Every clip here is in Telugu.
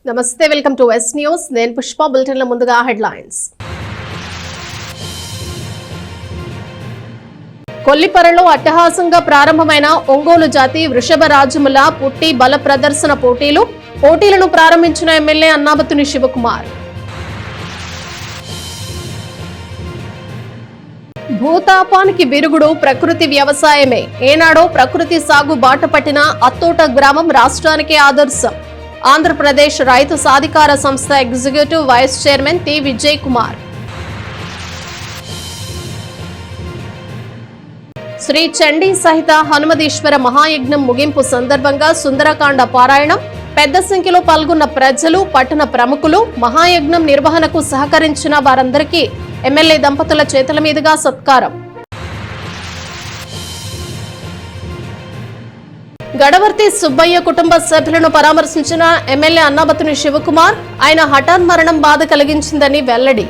నమస్తే, వెల్కమ్ టు ఎస్ న్యూస్. నేను పుష్ప. బులెటిన్ల ముందుగా హెడ్లైన్స్. కొల్లిపరలో అట్టహాసంగా ప్రారంభమైన ఒంగోలు జాతి వృషభ రాజముల పుట్టి బల ప్రదర్శన పోటీలను ప్రారంభించిన ఎమ్మెల్యే అన్నాబత్తుని శివకుమార్. భూతాపానికి విరుగుడు ప్రకృతి వ్యవసాయమే. ఏనాడో ప్రకృతి సాగు బాట పట్టిన అత్తోట గ్రామం రాష్ట్రానికి ఆదర్శం. ఆంధ్రప్రదేశ్ రైతు సాధికార సంస్థ executive vice chairman T Vijay Kumar. Shri Chandi సహిత హనుమదీశ్వర మహాయజ్ఞం ముగింపు సందర్భంగా సుందరకాండ పారాయణం. పెద్ద సంఖ్యలో పాల్గొన్న ప్రజలు, పట్టణ ప్రముఖులు, మహాయజ్ఞం నిర్వహణకు సహకరించిన వారందరికీ ఎమ్మెల్యే దంపతుల చేతుల మీదుగా సత్కారం. గడవర్తి సుబ్బయ్య కుటుంబ సభ్యులను పరామర్శించిన ఎమ్మెల్యే అన్నాబత్తుని శివకుమార్. ఆయన హఠాన్ మరణం బాధ కలిగించిందని వెల్లడి.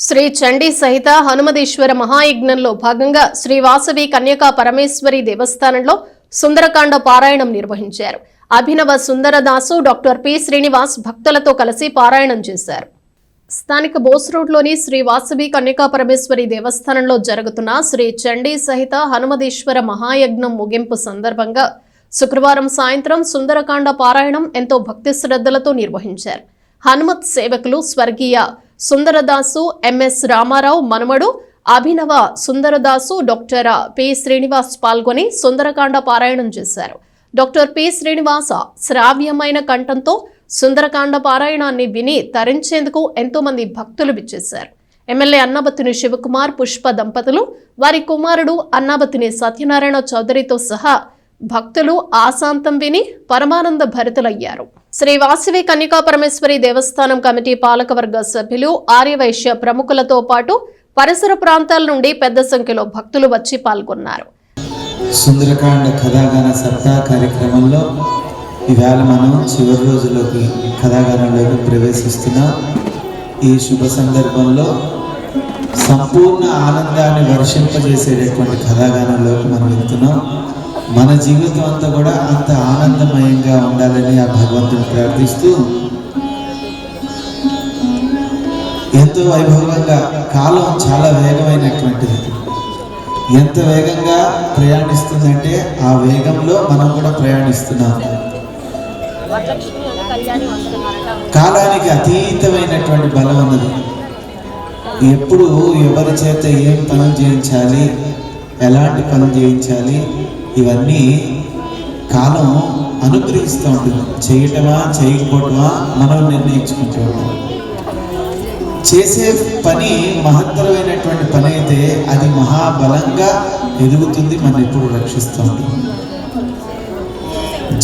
శ్రీ చండీ సహిత హనుమదీశ్వర మహాయజ్ఞంలో భాగంగా శ్రీ వాసవి కన్యకా పరమేశ్వరి దేవస్థానంలో సుందరకాండ పారాయణం నిర్వహించారు. అభినవ సుందరదాసు, డాక్టర్ పి శ్రీనివాస్ భక్తులతో కలిసి పారాయణం చేశారు. స్థానిక బోస్ రోడ్లోని శ్రీ వాసవి కన్యకా పరమేశ్వరి దేవస్థానంలో జరుగుతున్న శ్రీ చండీ సహిత హనుమదీశ్వర మహాయజ్ఞం ముగింపు సందర్భంగా శుక్రవారం సాయంత్రం సుందరకాండ పారాయణం ఎంతో భక్తి శ్రద్ధలతో నిర్వహించారు. హనుమత్ సేవకులు స్వర్గీయ సుందరదాసు, ఎంఎస్ రామారావు మనుమడు అభినవ సుందరదాసు, డాక్టర్ పి శ్రీనివాస్ పాల్గొని సుందరకాండ పారాయణం చేశారు. డాక్టర్ పి శ్రీనివాస శ్రావ్యమైన కంఠంతో సుందరకాండ పారాయణాన్ని విని తరించేందుకు ఎంతో మంది భక్తులు విచ్చేశారు. ఎమ్మెల్యే అన్నాబత్తుని శివకుమార్, పుష్ప దంపతులు, వారి కుమారుడు అన్నాబత్తుని సత్యనారాయణ చౌదరితో సహా భక్తులు ఆశాంతం విని పరమానంద భరితులయ్యారు. శ్రీ వాసవి కన్యకా పరమేశ్వరి దేవస్థానం కమిటీ పాలకవర్గ సభ్యులు, ఆర్యవైశ్య ప్రముఖులతో పాటు పరిసర ప్రాంతాల నుండి పెద్ద సంఖ్యలో భక్తులు వచ్చి పాల్గొన్నారు. సుందరకాండ కథాగాన సప్తాహ కార్యక్రమంలో ఇవాళ మనం చివరి రోజులోకి కథాగానంలోకి ప్రవేశిస్తున్నాం. ఈ శుభ సందర్భంలో సంపూర్ణ ఆనందాన్ని వర్షింపజేసేటటువంటి కథాగానంలోకి మనం వెళ్తున్నాం. మన జీవితం అంతా కూడా అంత ఆనందమయంగా ఉండాలని ఆ భగవంతుని ప్రార్థిస్తూ ఎంతో వైభవంగా, కాలం చాలా వేగమైనటువంటిది. ఎంత వేగంగా ప్రయాణిస్తుందంటే ఆ వేగంలో మనం కూడా ప్రయాణిస్తున్నాం. కాలానికి అతీతమైనటువంటి బలం ఉన్నది. ఎప్పుడు ఎవరి చేత ఏం పనులు చేయించాలి, ఎలాంటి పనులు చేయించాలి, ఇవన్నీ కాలం అనుగ్రహిస్తూ ఉంటుంది. చేయటమా చేయకపోవటమా మనం నిర్ణయించుకుంటూ ఉంటాం. చేసే పని మహత్తరమైనటువంటి పని అయితే అది మహాబలంగా ఎదుగుతుంది, మనం ఎప్పుడు రక్షిస్తూ ఉంటుంది.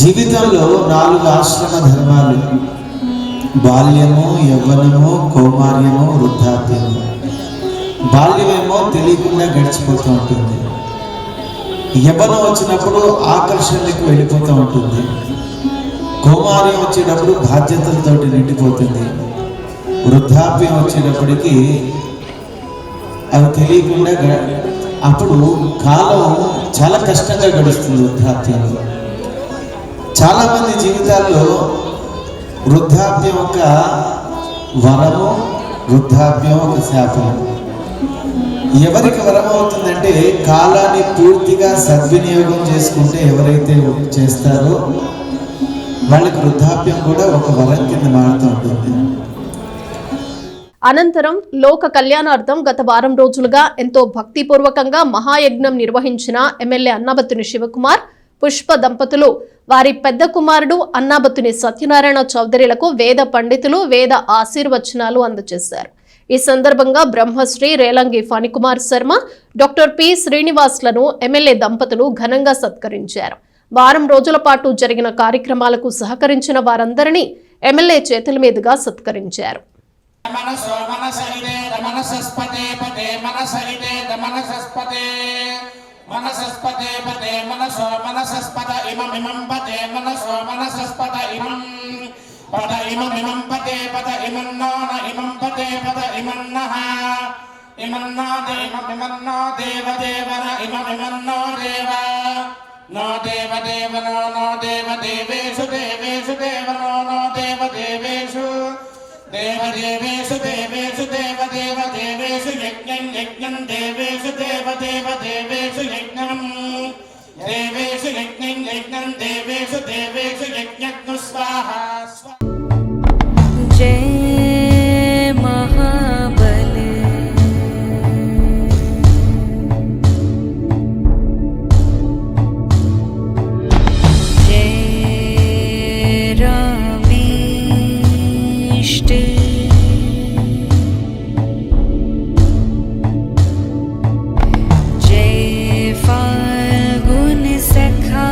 జీవితంలో 4 ఆశ్రమ ధర్మాలు: బాల్యము, యవ్వనము, కౌమార్యము, వృద్ధాప్యము. బాల్యమేమో తెలియకుండా గడిచిపోతూ ఉంటుంది. యవ్వనం వచ్చినప్పుడు ఆకర్షణలకు వెళ్ళిపోతూ ఉంటుంది. కౌమార్యం వచ్చేటప్పుడు బాధ్యతలతోటి నిండిపోతుంది. వృద్ధాప్యం వచ్చేటప్పటికి అవి తెలియకుండా అప్పుడు కాలం చాలా కష్టంగా గడుస్తుంది. వృద్ధాప్యంలో చాలామంది జీవితాల్లో వృద్ధాప్యం ఒక వరము, వృద్ధాప్యం ఒక శాపం. ఎవరికి వరం అవుతుందంటే కాలాన్ని పూర్తిగా సద్వినియోగం చేసుకుంటే ఎవరైతే చేస్తారో వాళ్ళకి వృద్ధాప్యం కూడా ఒక వరం కింద మారుతూ ఉంటుంది. అనంతరం లోక కళ్యాణార్థం గత వారం రోజులుగా ఎంతో భక్తిపూర్వకంగా మహాయజ్ఞం నిర్వహించిన ఎమ్మెల్యే అన్నాబత్తుని శివకుమార్, పుష్ప దంపతులు, వారి పెద్ద కుమారుడు అన్నాబత్తుని సత్యనారాయణ చౌదరిలకు వేద పండితులు వేద ఆశీర్వచనాలు అందజేశారు. ఈ సందర్భంగా బ్రహ్మశ్రీ రేలంగి ఫణికుమార్ శర్మ, డాక్టర్ పి శ్రీనివాస్లను ఎమ్మెల్యే దంపతులు ఘనంగా సత్కరించారు. వారం రోజుల పాటు జరిగిన కార్యక్రమాలకు సహకరించిన వారందరినీ ఎమ్మెల్యే చేతుల మీదుగా సత్కరించారు. మనసస్పతే పదే మనసో మనసస్పద ఇమమిమం పదే మనసో మనసస్పద ఇమం పద ఇమమిమం పదే పద ఇమన్నోన ఇమం పదే పద ఇమన్నః ఇమన్నో దేవ ఇమన్నో దేవ దేవన ఇమమిమన్నో దేవ नो देवदेव नो देवदेवेषु देवेषु देव नो देवदेवेषु देवदेवेषु देवेषु देवदेवेषु यज्ञं देवेषु देवदेवेषु यज्ञं देवेषु यज्ञं देवेषु यज्ञं स्वाहा जय महाबले जय रामेष्ट जय फाल्गुन सखा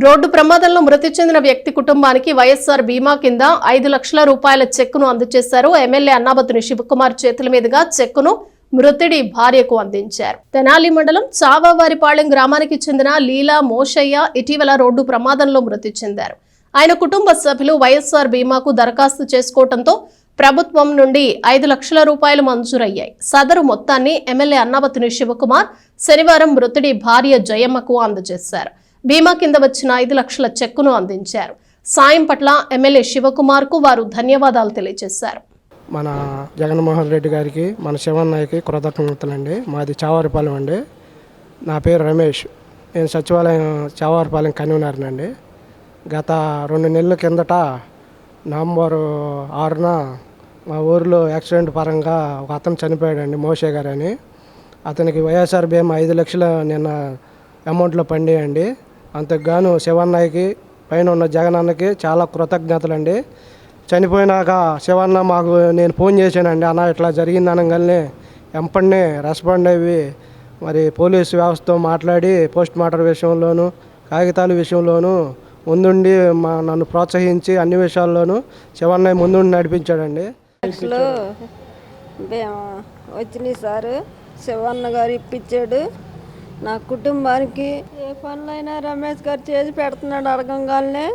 రోడ్డు ప్రమాదంలో మృతి చెందిన వ్యక్తి కుటుంబానికి వైఎస్ఆర్ బీమా కింద 5 లక్షల రూపాయల చెక్కును అందజేశారు. ఎమ్మెల్యే అన్నాబత్తుని శివకుమార్ చేతుల మీదుగా చెక్కును మృతుడి భార్యకు అందించారు. తెనాలి మండలం చావావారిపాళెం గ్రామానికి చెందిన లీలా మోషయ్య ఇటీవల రోడ్డు ప్రమాదంలో మృతి చెందారు. ఆయన కుటుంబ సభ్యులు వైఎస్ఆర్ బీమాకు దరఖాస్తు చేసుకోవడంతో ప్రభుత్వం నుండి 5 లక్షల రూపాయలు మంజూరయ్యాయి. సదరు మొత్తాన్ని ఎమ్మెల్యే అన్నాబత్తుని శివకుమార్ శనివారం మృతుడి భార్య జయమ్మకు అందజేశారు. బీమా కింద వచ్చిన 5 లక్షల చెక్కును అందించారు. సాయం పట్ల ఎమ్మెల్యే శివకుమార్ కు వారు ధన్యవాదాలు తెలియజేశారు. మన జగన్మోహన్ రెడ్డి గారికి, మన శివన్నయ్యకి కృతజ్ఞతలండి. మాది చావారిపాలెం అండి. నా పేరు రమేష్. నేను సచివాలయం చావారిపాలెం కన్వీనర్నండి. గత 2 నెలల కిందట నవంబర్ 6న మా ఊరిలో యాక్సిడెంట్ పరంగా ఒక అతను చనిపోయాడండి, మోషే గారు అని. అతనికి వైఎస్ఆర్ బీమా 5 లక్షలు నిన్న అమౌంట్లో పండేయండి. అంతకుగాను శివన్నయ్యకి, పైన ఉన్న జగనన్నకి చాలా కృతజ్ఞతలండి. చనిపోయినాక శివన్న నేను ఫోన్ చేశానండి, అన్న ఇట్లా జరిగింది అనగానే వెంపడినే రెస్పాండ్ అయ్యి మరి పోలీసు వ్యవస్థతో మాట్లాడి పోస్ట్ మార్టం విషయంలోనూ కాగితాల విషయంలోనూ ముందుండి నన్ను ప్రోత్సహించి అన్ని విషయాల్లోనూ శివన్నయ్య ముందుండి నడిపించాడండి. వచ్చినాయి సార్, శివన్న గారు ఇప్పించాడు. నా కుటుంబానికి ఏ పనులైనా రమేష్ గారు చేసి పెడుతున్నాడు అడగంగానే.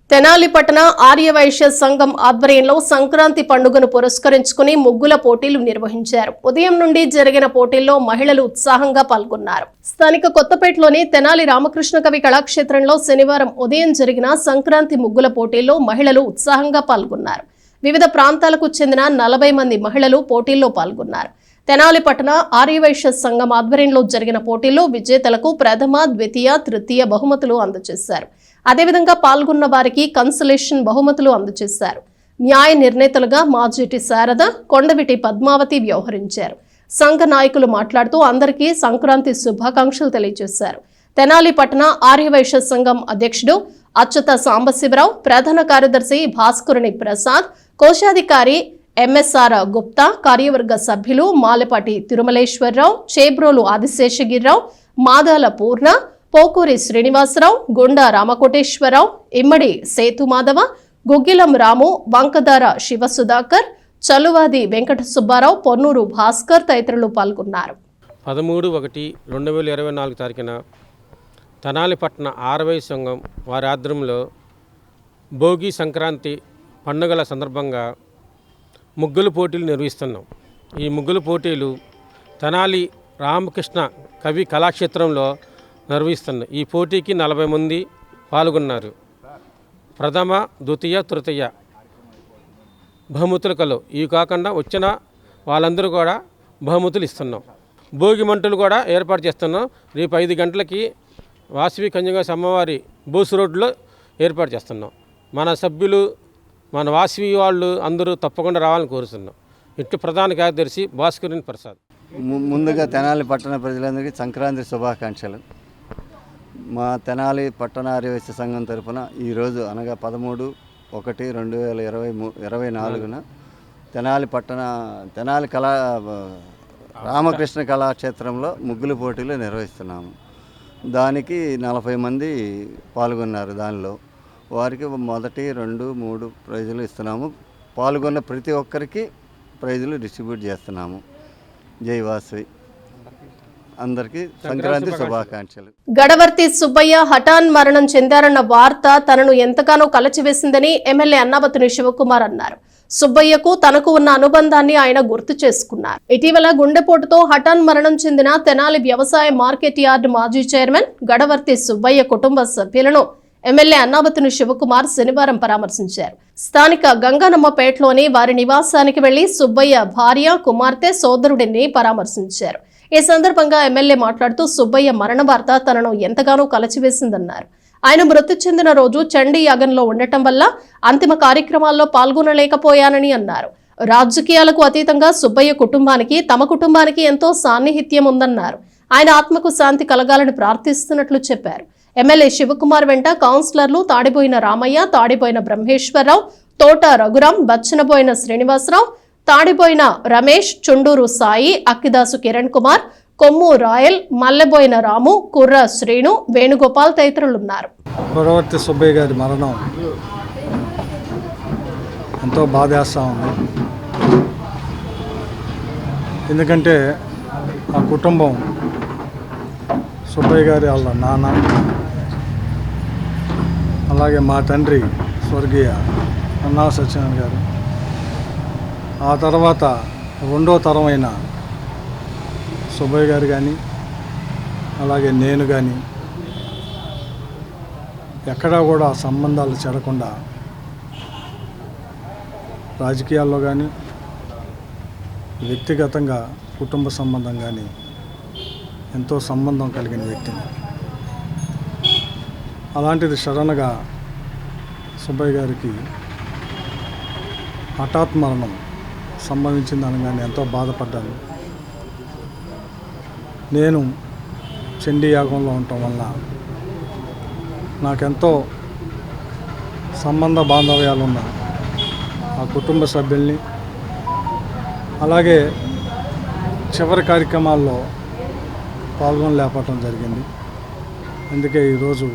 తెనాలి పట్టణ ఆర్యవైశ్య సంఘం ఆధ్వర్యంలో సంక్రాంతి పండుగను పురస్కరించుకుని ముగ్గుల పోటీలు నిర్వహించారు. ఉదయం నుండి జరిగిన పోటీల్లో మహిళలు ఉత్సాహంగా పాల్గొన్నారు. స్థానిక కొత్తపేటలోని తెనాలి రామకృష్ణ కవి కళాక్షేత్రంలో శనివారం ఉదయం జరిగిన సంక్రాంతి ముగ్గుల పోటీల్లో మహిళలు ఉత్సాహంగా పాల్గొన్నారు. వివిధ ప్రాంతాలకు చెందిన 40 మంది మహిళలు పోటీల్లో పాల్గొన్నారు. తెనాలి పట్టణ ఆర్యవైశ్య సంఘం ఆధ్వర్యంలో జరిగిన పోటీల్లో విజేతలకు ప్రథమ, ద్వితీయ, తృతీయ బహుమతులు అందజేశారు. అదేవిధంగా పాల్గొన్న వారికి కన్సలేషన్ బహుమతులు అందజేశారు. న్యాయ నిర్ణేతలుగా మాజీటి శారద, కొండవిటి పద్మావతి వ్యవహరించారు. సంఘ నాయకులు మాట్లాడుతూ అందరికీ సంక్రాంతి శుభాకాంక్షలు తెలియజేశారు. తెనాలి పట్టణ ఆర్యవైశ్య సంఘం అధ్యక్షుడు అచ్యుత సాంబశివరావు, ప్రధాన కార్యదర్శి భాస్కరుని ప్రసాద్, కోశాధికారి ఎంఎస్ఆర్ గుప్తా, కార్యవర్గ సభ్యులు మాలపాటి తిరుమలేశ్వరరావు, చేబ్రోలు ఆదిశేషగిరిరావు, మాదాల పూర్ణ, పోకూరి శ్రీనివాసరావు, గుండా రామకోటేశ్వరరావు, ఇమ్మడి సేతు మాధవ, గుగ్గిలం రాము, వంకదార శివసుధాకర్, చల్లువాది వెంకట సుబ్బారావు, పొన్నూరు భాస్కర్ తదితరులు పాల్గొన్నారు. 13/1/2024 తారీఖున తెనాలిపట్న ఆర్వై సంఘం వారి ఆధ్వర్యంలో భోగి సంక్రాంతి పండుగల సందర్భంగా ముగ్గుల పోటీలు నిర్వహిస్తున్నాం. ఈ ముగ్గుల పోటీలు తెనాలి రామకృష్ణ కవి కళాక్షేత్రంలో నిర్వహిస్తున్నాం. ఈ పోటీకి 40 మంది పాల్గొన్నారు. ప్రథమ, ద్వితీయ, తృతీయ బహుమతులు కలవు. ఇవి కాకుండా వచ్చిన వాళ్ళందరూ కూడా బహుమతులు ఇస్తున్నాం. భోగి మంటలు కూడా ఏర్పాటు చేస్తున్నాం. రేపు 5 గంటలకి వాసవి కన్యగా అమ్మవారి బోసు రోడ్లో ఏర్పాటు చేస్తున్నాం. మన సభ్యులు, మన వాసవి వాళ్ళు అందరూ తప్పకుండా రావాలని కోరుతున్నాం. ఇట్లు ప్రధాన కార్యదర్శి భాస్కరుని ప్రసాద్. ముందుగా తెనాలి పట్టణ ప్రజలందరికీ సంక్రాంతి శుభాకాంక్షలు. మా తెనాలి పట్టణ ఆర్యవైశ్య సంఘం తరఫున ఈరోజు అనగా 13/1/2024 తెనాలి రామకృష్ణ కళాక్షేత్రంలో ముగ్గుల పోటీలు నిర్వహిస్తున్నాము. దానికి 40 మంది పాల్గొన్నారు. దానిలో వారికి 1, 2, 3 ప్రైజులు ఇస్తున్నాము. పాల్గొన్న ప్రతి ఒక్కరికి ప్రైజులు డిస్ట్రిబ్యూట్ చేస్తున్నాము. జై వాసవి. అందరికీ సంక్రాంతి శుభాకాంక్షలు. గడవర్తి సుబ్బయ్య హఠాన్ మరణం చెందారన్న వార్త తనను ఎంతగానో కలచివేసిందని ఎమ్మెల్యే అన్నాబత్తుని శివకుమార్ అన్నారు. సుబ్బయ్యకు తనకు ఉన్న అనుబంధాన్ని ఆయన గుర్తు చేసుకున్నారు. ఇటీవల గుండెపోటుతో హఠాన్ మరణం చెందిన తెనాలి వ్యవసాయ మార్కెట్ యార్డ్ మాజీ చైర్మన్ గడవర్తి సుబ్బయ్య కుటుంబ సభ్యులను ఎమ్మెల్యే అన్నాబత్తుని శివకుమార్ శనివారం పరామర్శించారు. స్థానిక గంగానమ్మపేటలోని వారి నివాసానికి వెళ్లి సుబ్బయ్య భార్య, కుమార్తె, సోదరుడిని పరామర్శించారు. ఈ సందర్భంగా ఎమ్మెల్యే మాట్లాడుతూ సుబ్బయ్య మరణ వార్త తనను ఎంతగానో కలచివేసిందన్నారు. ఆయన మృతి చెందిన రోజు చండీ యాగంలో ఉండటం వల్ల అంతిమ కార్యక్రమాల్లో పాల్గొనలేకపోయానని అన్నారు. రాజకీయాలకు అతీతంగా సుబ్బయ్య కుటుంబానికి, తమ కుటుంబానికి ఎంతో సాన్నిహిత్యం ఉందన్నారు. ఆయన ఆత్మకు శాంతి కలగాలని ప్రార్థిస్తున్నట్లు చెప్పారు. ఎమ్మెల్యే శివకుమార్ వెంట కౌన్సిలర్లు తాడిపోయిన రామయ్య, తాడిపోయిన బ్రహ్మేశ్వరరావు, తోట రఘురాం, బచ్చనబోయిన శ్రీనివాసరావు, తాడిపోయిన రమేష్, చుండూరు సాయి, అక్కిదాసు కిరణ్ కుమార్, కొమ్ము రాయల్, మల్లెబోయిన రాము, కుర్ర శ్రీను, వేణుగోపాల్ తదితరులున్నారు. గడవర్తి సుబ్బయ్య గారి మరణం ఎంతో బాధేస్తూ ఉంది. ఎందుకంటే ఆ కుటుంబం సుబ్బయ్య గారి వాళ్ళ నాన్న, అలాగే మా తండ్రి స్వర్గీయ అన్నా సత్యనారాయణ గారు, ఆ తర్వాత 2వ తరమైన సుబ్బయ్య గారు కానీ, అలాగే నేను కానీ ఎక్కడా కూడా సంబంధాలు చెడకుండా రాజకీయాల్లో కానీ, వ్యక్తిగతంగా కుటుంబ సంబంధం కానీ ఎంతో సంబంధం కలిగిన వ్యక్తిని. అలాంటిది సడన్గా సుబ్బయ్య గారికి హఠాత్ మరణం సంభవించింది అనగానే ఎంతో బాధపడ్డాను. నేను చండీ యాగంలో ఉండటం వల్ల నాకెంతో సంబంధ బాంధవ్యాలున్న ఆ కుటుంబ సభ్యుల్ని, అలాగే చివరి కార్యక్రమాల్లో పాల్గొనలేకపోవటం జరిగింది. అందుకే ఈరోజు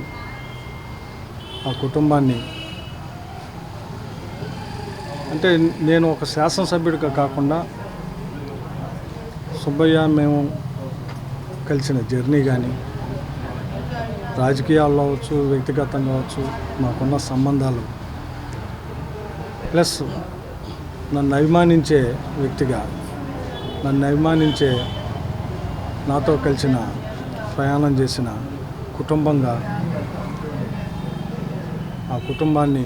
ఆ కుటుంబాన్ని, అంటే నేను ఒక శాసనసభ్యుడిగా కాకుండా సుబ్బయ్య మేము కలిసిన జర్నీ కానీ, రాజకీయాల్లో అవచ్చు, వ్యక్తిగతంగా అవచ్చు, మాకున్న సంబంధాలు, ప్లస్ నన్ను అభిమానించే వ్యక్తిగా, నన్ను అభిమానించే, నాతో కలిసిన ప్రయాణం చేసిన కుటుంబంగా ఆ కుటుంబాన్ని,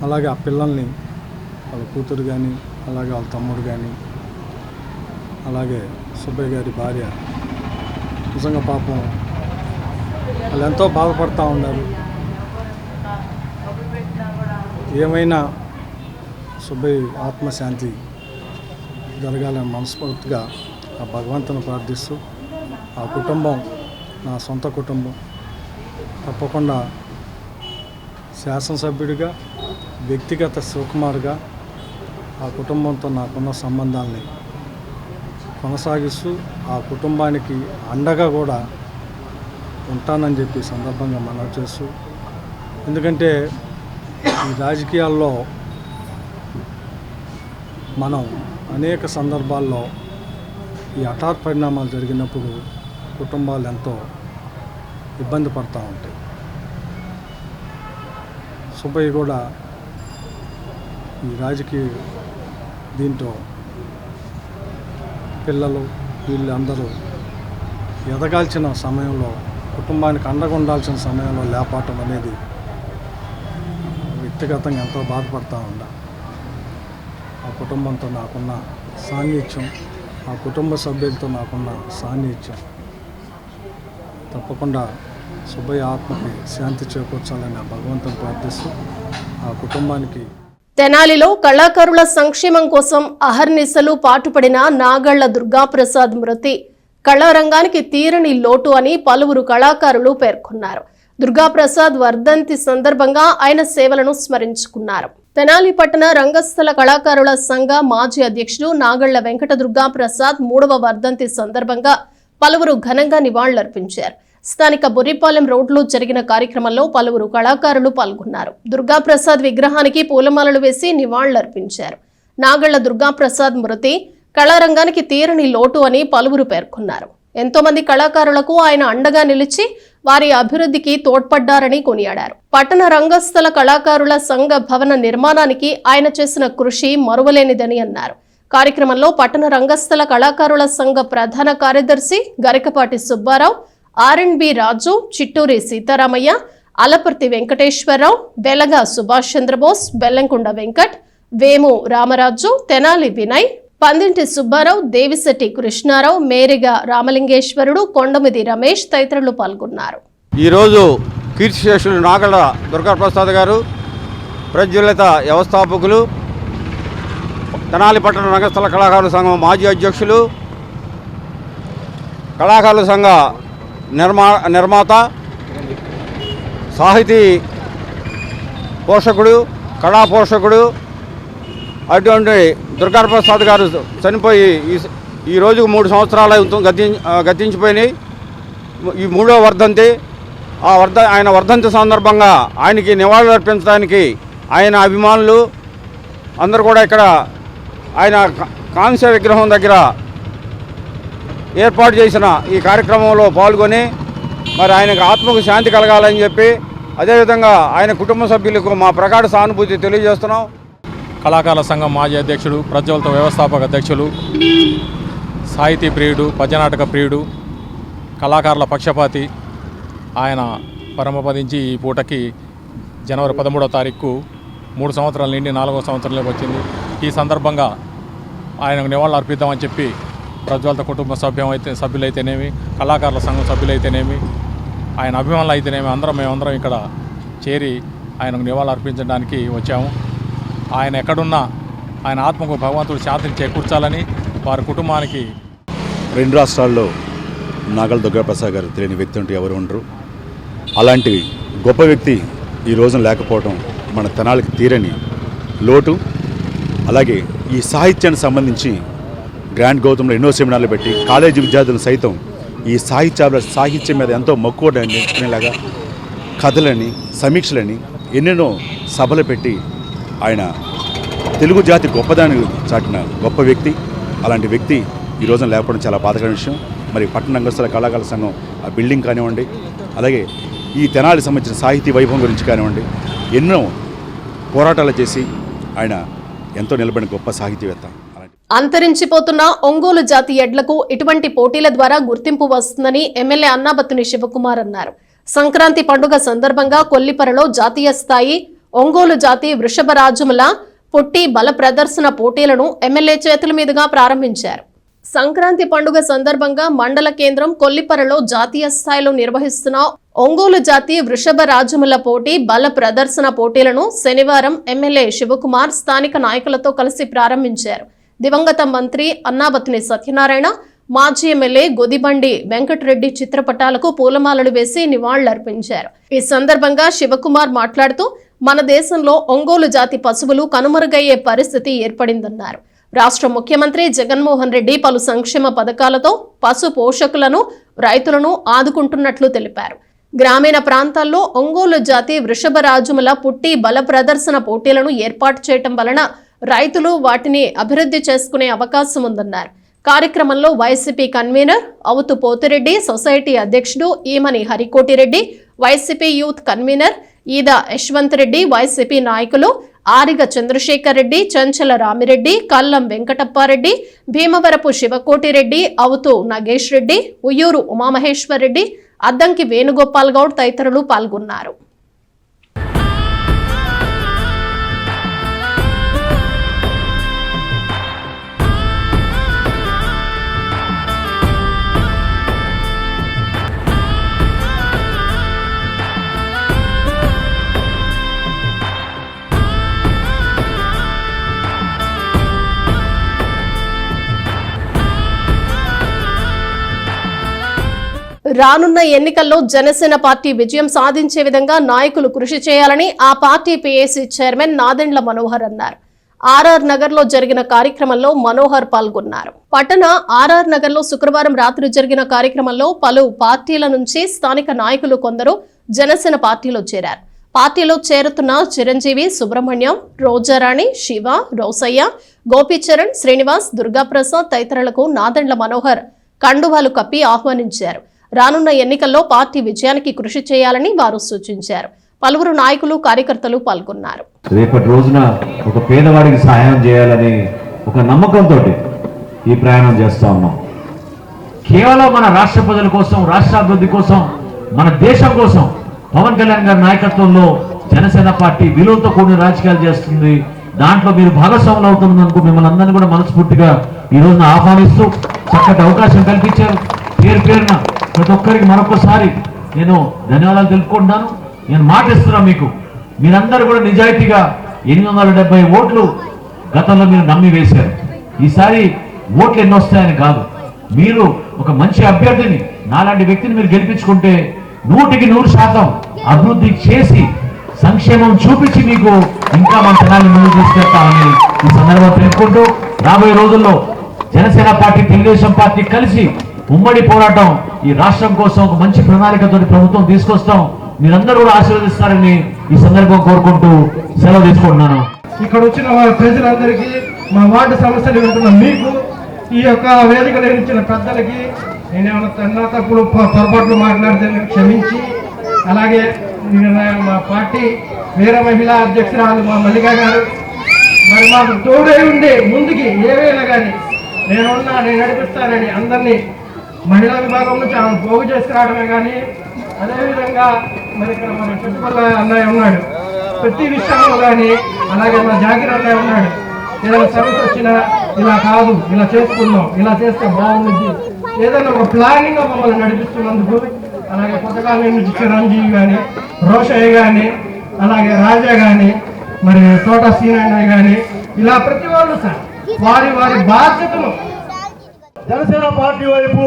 అలాగే ఆ పిల్లల్ని, వాళ్ళ కూతురు కానీ, అలాగే వాళ్ళ తమ్ముడు కానీ, అలాగే సుబ్బయ్య గారి భార్య, నిజంగా పాపం వాళ్ళు ఎంతో బాధపడుతూ ఉన్నారు. ఏమైనా సుబ్బయ్య ఆత్మశాంతి జరగాలని మనస్ఫూర్తిగా ఆ భగవంతుని ప్రార్థిస్తూ, ఆ కుటుంబం నా సొంత కుటుంబం, తప్పకుండా శాసనసభ్యుడిగా, వ్యక్తిగత శివకుమార్గా ఆ కుటుంబంతో నాకున్న సంబంధాలని కొనసాగిస్తూ ఆ కుటుంబానికి అండగా కూడా ఉంటానని చెప్పి సందర్భంగా మనవి చేస్తూ, ఎందుకంటే ఈ రాజకీయాల్లో మనం అనేక సందర్భాల్లో ఈ హఠాత్ పరిణామాలు జరిగినప్పుడు కుటుంబాలు ఎంతో ఇబ్బంది పడుతూ ఉంటాయి. సుబ్బయ్య కూడా ఈ రాజకీయ దీంట్లో పిల్లలు వీళ్ళందరూ ఎదగాల్సిన సమయంలో, కుటుంబానికి అండగా ఉండాల్సిన సమయంలో లేపాటం అనేది వ్యక్తిగతంగా ఎంతో బాధపడతా ఉన్నా. ఆ కుటుంబంతో నాకున్న సాన్నిధ్యం, ఆ కుటుంబ సభ్యులతో నాకున్న సాన్నిధ్యం తప్పకుండా సుబ్బయ్య ఆత్మకి శాంతి చేకూర్చాలని ఆ భగవంతుని ప్రార్థిస్తూ ఆ కుటుంబానికి. తెనాలిలో కళాకారుల సంక్షేమం కోసం అహర్నిశలు పాటుపడిన నాగళ్ల దుర్గాప్రసాద్ మృతి కళారంగానికి తీరని లోటు అని పలువురు కళాకారులు పేర్కొన్నారు. దుర్గాప్రసాద్ వర్ధంతి సందర్భంగా ఆయన సేవలను స్మరించుకున్నారు. తెనాలి పట్టణ రంగస్థల కళాకారుల సంఘ మాజీ అధ్యక్షుడు నాగళ్ల వెంకట దుర్గాప్రసాద్ 3వ వర్ధంతి సందర్భంగా పలువురు ఘనంగా నివాళులర్పించారు. స్థానిక బుర్రిపాలెం రోడ్లో జరిగిన కార్యక్రమంలో పలువురు కళాకారులు పాల్గొన్నారు. దుర్గాప్రసాద్ విగ్రహానికి పూలమాలలు వేసి నివాళులర్పించారు. నాగళ్ల దుర్గాప్రసాద్ మృతి కళారంగానికి తీరని లోటు అని పలువురు పేర్కొన్నారు. ఎంతో మంది కళాకారులకు ఆయన అండగా నిలిచి వారి అభివృద్ధికి తోడ్పడ్డారని కొనియాడారు. పట్టణ రంగస్థల కళాకారుల సంఘ భవన నిర్మాణానికి ఆయన చేసిన కృషి మరువలేనిదని అన్నారు. కార్యక్రమంలో పట్టణ రంగస్థల కళాకారుల సంఘ ప్రధాన కార్యదర్శి గరికపాటి సుబ్బారావు, ఆర్ఎండ్బి రాజు, చిట్టూరి సీతారామయ్య, అలపర్తి వెంకటేశ్వరరావు, బెలగా సుభాష్ చంద్రబోస్, బెల్లంకొండ వెంకట్, వేము రామరాజు, తెనాలి వినయ్, పందింటి సుబ్బారావు, దేవిశెట్టి కృష్ణారావు, మేరిగా రామలింగేశ్వరుడు, కొండమిది రమేష్ తదితరులు పాల్గొన్నారు. ఈరోజు కీర్తిశేషులు నాగళ్ల దుర్గాప్రసాద్ గారు ప్రజ్వలిత వ్యవస్థాపకులు, తెనాలి పట్టణ రంగస్థల కళాకారుల సంఘం మాజీ అధ్యక్షులు, కళాకారుల సంఘ నిర్మాత, సాహితీ పోషకుడు, కళా పోషకుడు అటువంటి దుర్గాప్రసాద్ గారు చనిపోయి ఈ రోజుకు 3 సంవత్సరాలు గతించిపోయినాయి. ఈ 3వ వర్ధంతి. ఆయన వర్ధంతి సందర్భంగా ఆయనకి నివాళులు అర్పించడానికి ఆయన అభిమానులు అందరూ కూడా ఇక్కడ ఆయన కాంస్య విగ్రహం దగ్గర ఏర్పాటు చేసిన ఈ కార్యక్రమంలో పాల్గొని మరి ఆయనకు ఆత్మకు శాంతి కలగాలని చెప్పి, అదేవిధంగా ఆయన కుటుంబ సభ్యులకు మా ప్రగాఢ సానుభూతి తెలియజేస్తున్నాం. కళాకారుల సంఘం మాజీ అధ్యక్షుడు, ప్రజ్వలిత వ్యవస్థాపక అధ్యక్షులు, సాహితీ ప్రియుడు, పద్యనాటక ప్రియుడు, కళాకారుల పక్షపాతి ఆయన పరమపదించి ఈ పూటకి జనవరి 13వ తారీఖు 3 సంవత్సరాల నుండి 4వ సంవత్సరంలోకి వచ్చింది. ఈ సందర్భంగా ఆయనకు నివాళులు అర్పిద్దామని చెప్పి ప్రజ్వలిత కుటుంబ సభ్యులైతేనేమి, కళాకారుల సంఘం సభ్యులైతేనేమి, ఆయన అభిమానులు అయితేనేమి మేమందరం ఇక్కడ చేరి ఆయనకు నివాళులు అర్పించడానికి వచ్చాము. ఆయన ఎక్కడున్నా ఆయన ఆత్మకు భగవంతుడు శాంతిని చేకూర్చాలని వారి కుటుంబానికి. 2 రాష్ట్రాల్లో నాగళ్ల దుర్గాప్రసాద్ గారు తెలియని వ్యక్తి అంటూ ఎవరు ఉండరు. అలాంటి గొప్ప వ్యక్తి ఈ రోజున లేకపోవడం మన తెనాలికి తీరని లోటు. అలాగే ఈ సాహిత్యానికి సంబంధించి గ్రాండ్ గౌతంలో ఎన్నో సెమినార్లు పెట్టి కాలేజీ విద్యార్థులు సైతం ఈ సాహిత్యం మీద ఎంతో మక్కువ నేర్చుకునేలాగా కథలని, సమీక్షలని ఎన్నెన్నో సభలు పెట్టి ఆయన తెలుగు జాతి గొప్పదాన్ని చాటిన గొప్ప వ్యక్తి. అలాంటి వ్యక్తి ఈ రోజున లేకపోవడం చాలా బాధకరమైన విషయం. మరి పట్టణ రంగస్థల కళాకారుల సంఘం ఆ బిల్డింగ్ కానివ్వండి, అలాగే ఈ తెనాలికి సంబంధించిన సాహితీ వైభవం గురించి కానివ్వండి, ఎన్నో పోరాటాలు చేసి ఆయన ఎంతో నిలబడిన గొప్ప సాహితీవేత్త. అంతరించిపోతున్న ఒంగోలు జాతి ఎడ్లకు ఇటువంటి పోటీల ద్వారా గుర్తింపు వస్తుందని ఎమ్మెల్యే అన్నాబత్తుని శివకుమార్ అన్నారు. సంక్రాంతి పండుగ సందర్భంగా కొల్లిపరలో జాతీయ స్థాయి ఒంగోలు జాతి వృషభరాజముల పుట్టి బల ప్రదర్శన పోటీలను ఎమ్మెల్యే చేతుల మీదుగా ప్రారంభించారు. సంక్రాంతి పండుగ సందర్భంగా మండల కేంద్రం కొల్లిపరలో జాతీయ స్థాయిలో నిర్వహిస్తున్న ఒంగోలు జాతి వృషభరాజముల పోటీ బల ప్రదర్శన పోటీలను శనివారం ఎమ్మెల్యే శివకుమార్ స్థానిక నాయకులతో కలిసి ప్రారంభించారు. దివంగత మంత్రి అన్నాబత్తుని సత్యనారాయణ, మాజీ ఎమ్మెల్యే గొదిబండి వెంకటరెడ్డి చిత్రపటాలకు పూలమాలలు వేసి నివాళులర్పించారు. ఈ సందర్భంగా శివకుమార్ మాట్లాడుతూ మన దేశంలో ఒంగోలు జాతి పశువులు కనుమరుగయ్యే పరిస్థితి ఏర్పడిందన్నారు. రాష్ట్ర ముఖ్యమంత్రి జగన్మోహన్ రెడ్డి పలు సంక్షేమ పథకాలతో పశు పోషకులను, రైతులను ఆదుకుంటున్నట్లు తెలిపారు. గ్రామీణ ప్రాంతాల్లో ఒంగోలు జాతి వృషభరాజముల పుట్టి బల ప్రదర్శన పోటీలను ఏర్పాటు చేయటం వలన రైతులు వాటిని అభివృద్ధి చేసుకునే అవకాశం ఉందన్నారు. కార్యక్రమంలో వైసీపీ కన్వీనర్ అవుతు పోతిరెడ్డి, సొసైటీ అధ్యక్షుడు Eemani Harikotireddy, YCP youth convener Eeda Yashwant Reddy, YCP నాయకులు ఆరిగ చంద్రశేఖర్ రెడ్డి, చంచల రామిరెడ్డి, కల్లం వెంకటప్పారెడ్డి, భీమవరపు శివకోటిరెడ్డి, అవుతు నాగేష్ రెడ్డి, ఉయ్యూరు ఉమామహేశ్వర్ రెడ్డి, అద్దంకి వేణుగోపాల్ గౌడ్ తదితరులు పాల్గొన్నారు. రానున్న ఎన్నికల్లో జనసేన పార్టీ విజయం సాధించే విధంగా నాయకులు కృషి చేయాలని ఆ party PAC chairman Nadendla Manohar అన్నారు. ఆర్ఆర్ నగర్ లో జరిగిన కార్యక్రమంలో మనోహర్ పాల్గొన్నారు. పట్టణ ఆర్ఆర్ నగర్ లో శుక్రవారం రాత్రి జరిగిన కార్యక్రమంలో పలు పార్టీల నుంచి స్థానిక నాయకులు కొందరు జనసేన పార్టీలో చేరారు. పార్టీలో చేరుతున్న చిరంజీవి, సుబ్రహ్మణ్యం, రోజారాణి, శివ, రోసయ్య, గోపీచరణ్, శ్రీనివాస్, దుర్గాప్రసాద్ తదితరులకు నాదెండ్ల మనోహర్ కండువాలు కప్పి ఆహ్వానించారు. రానున్న ఎన్నికల్లో పార్టీ విజయానికి కృషి చేయాలని వారు సూచించారు. పలువురు నాయకులు, కార్యకర్తలు పాల్గొన్నారు. రేపటి రోజున ఒక పేదవాడికి సహాయం చేయాలని ఒక నమ్మకంతో ఈ ప్రయాణం చేస్తా ఉన్నాం. కేవలం మన రాష్ట్ర ప్రజల కోసం, రాష్ట్ర అభివృద్ధి కోసం, మన దేశం కోసం పవన్ కళ్యాణ్ గారి నాయకత్వంలో జనసేన పార్టీ విలువతో కూడిన రాజకీయాలు చేస్తుంది. దాంట్లో మీరు భాగస్వాములు అవుతున్నందుకు మిమ్మల్ని అందరినీ కూడా మనస్ఫూర్తిగా ఈ రోజున ఆహ్వానిస్తూ చక్కటి అవకాశం కల్పించారు. పేరు పేరున ప్రతి ఒక్కరికి మరొకసారి నేను ధన్యవాదాలు తెలుపుకుంటున్నాను. నేను మాటిస్తున్నాను మీకు, మీరందరూ కూడా నిజాయితీగా 870 ఓట్లు గతంలో మీరు నమ్మి వేశారు. ఈసారి ఓట్లు ఎన్ని వస్తాయని కాదు, మీరు ఒక మంచి అభ్యర్థిని, నాలాంటి వ్యక్తిని మీరు గెలిపించుకుంటే 100% అభివృద్ధి చేసి సంక్షేమం చూపించి మీకు ఇంకా మన జనాన్ని ముందుకు తీసుకెళ్తామని ఈ సందర్భంగా తెలుపుకుంటూ, రాబోయే రోజుల్లో జనసేన పార్టీ, తెలుగుదేశం పార్టీ కలిసి ఉమ్మడి పోరాటం ఈ రాష్ట్రం కోసం ఒక మంచి ప్రణాళికతో ప్రభుత్వం తీసుకొస్తాం. మీరందరూ కూడా ఆశీర్వదిస్తారని ఈ సందర్భం కోరుకుంటూ సెలవు తీసుకుంటున్నాను. ఇక్కడ వచ్చిన ప్రజలందరికీ, మా వార్డు సమస్యలు వింటున్న మీకు, ఈ యొక్క వేదిక నిర్మించిన పెద్దలకి నేనేమన్నా తప్పుడు పొరపాట్లు మాట్లాడితే క్షమించి, అలాగే మా పార్టీ వీర మహిళా అధ్యక్షురాలు మా మల్లిక గారు మరి మాకు తోడే ఉండి ముందుకి ఏవైనా కానీ నేను నడిపిస్తానని అందరినీ మహిళా విభాగం నుంచి ఆమె పోగు చేసుకురావడమే కానీ, అదేవిధంగా మరి ఇక్కడ మన చుట్టుపక్కల అన్నయ్య ఉన్నాడు, ప్రతి విషయంలో కానీ, అలాగే మా జాగిర్ అన్నయ్య ఉన్నాడు, ఏదైనా సమస్య వచ్చినా ఇలా కాదు, ఇలా చేసుకుందాం, ఇలా చేస్తే బాగుంటుంది, ఏదైనా ఒక ప్లానింగ్గా మమ్మల్ని నడిపిస్తున్నందుకు, అలాగే కొత్తకాలం నుంచి చిరంజీవి కానీ, రోషయ్య కానీ, అలాగే రాజా కానీ, మరి తోట సీనయ్య కానీ, ఇలా ప్రతి వాళ్ళు సార్ వారి వారి బాధ్యతను జనసేన పార్టీ వైపు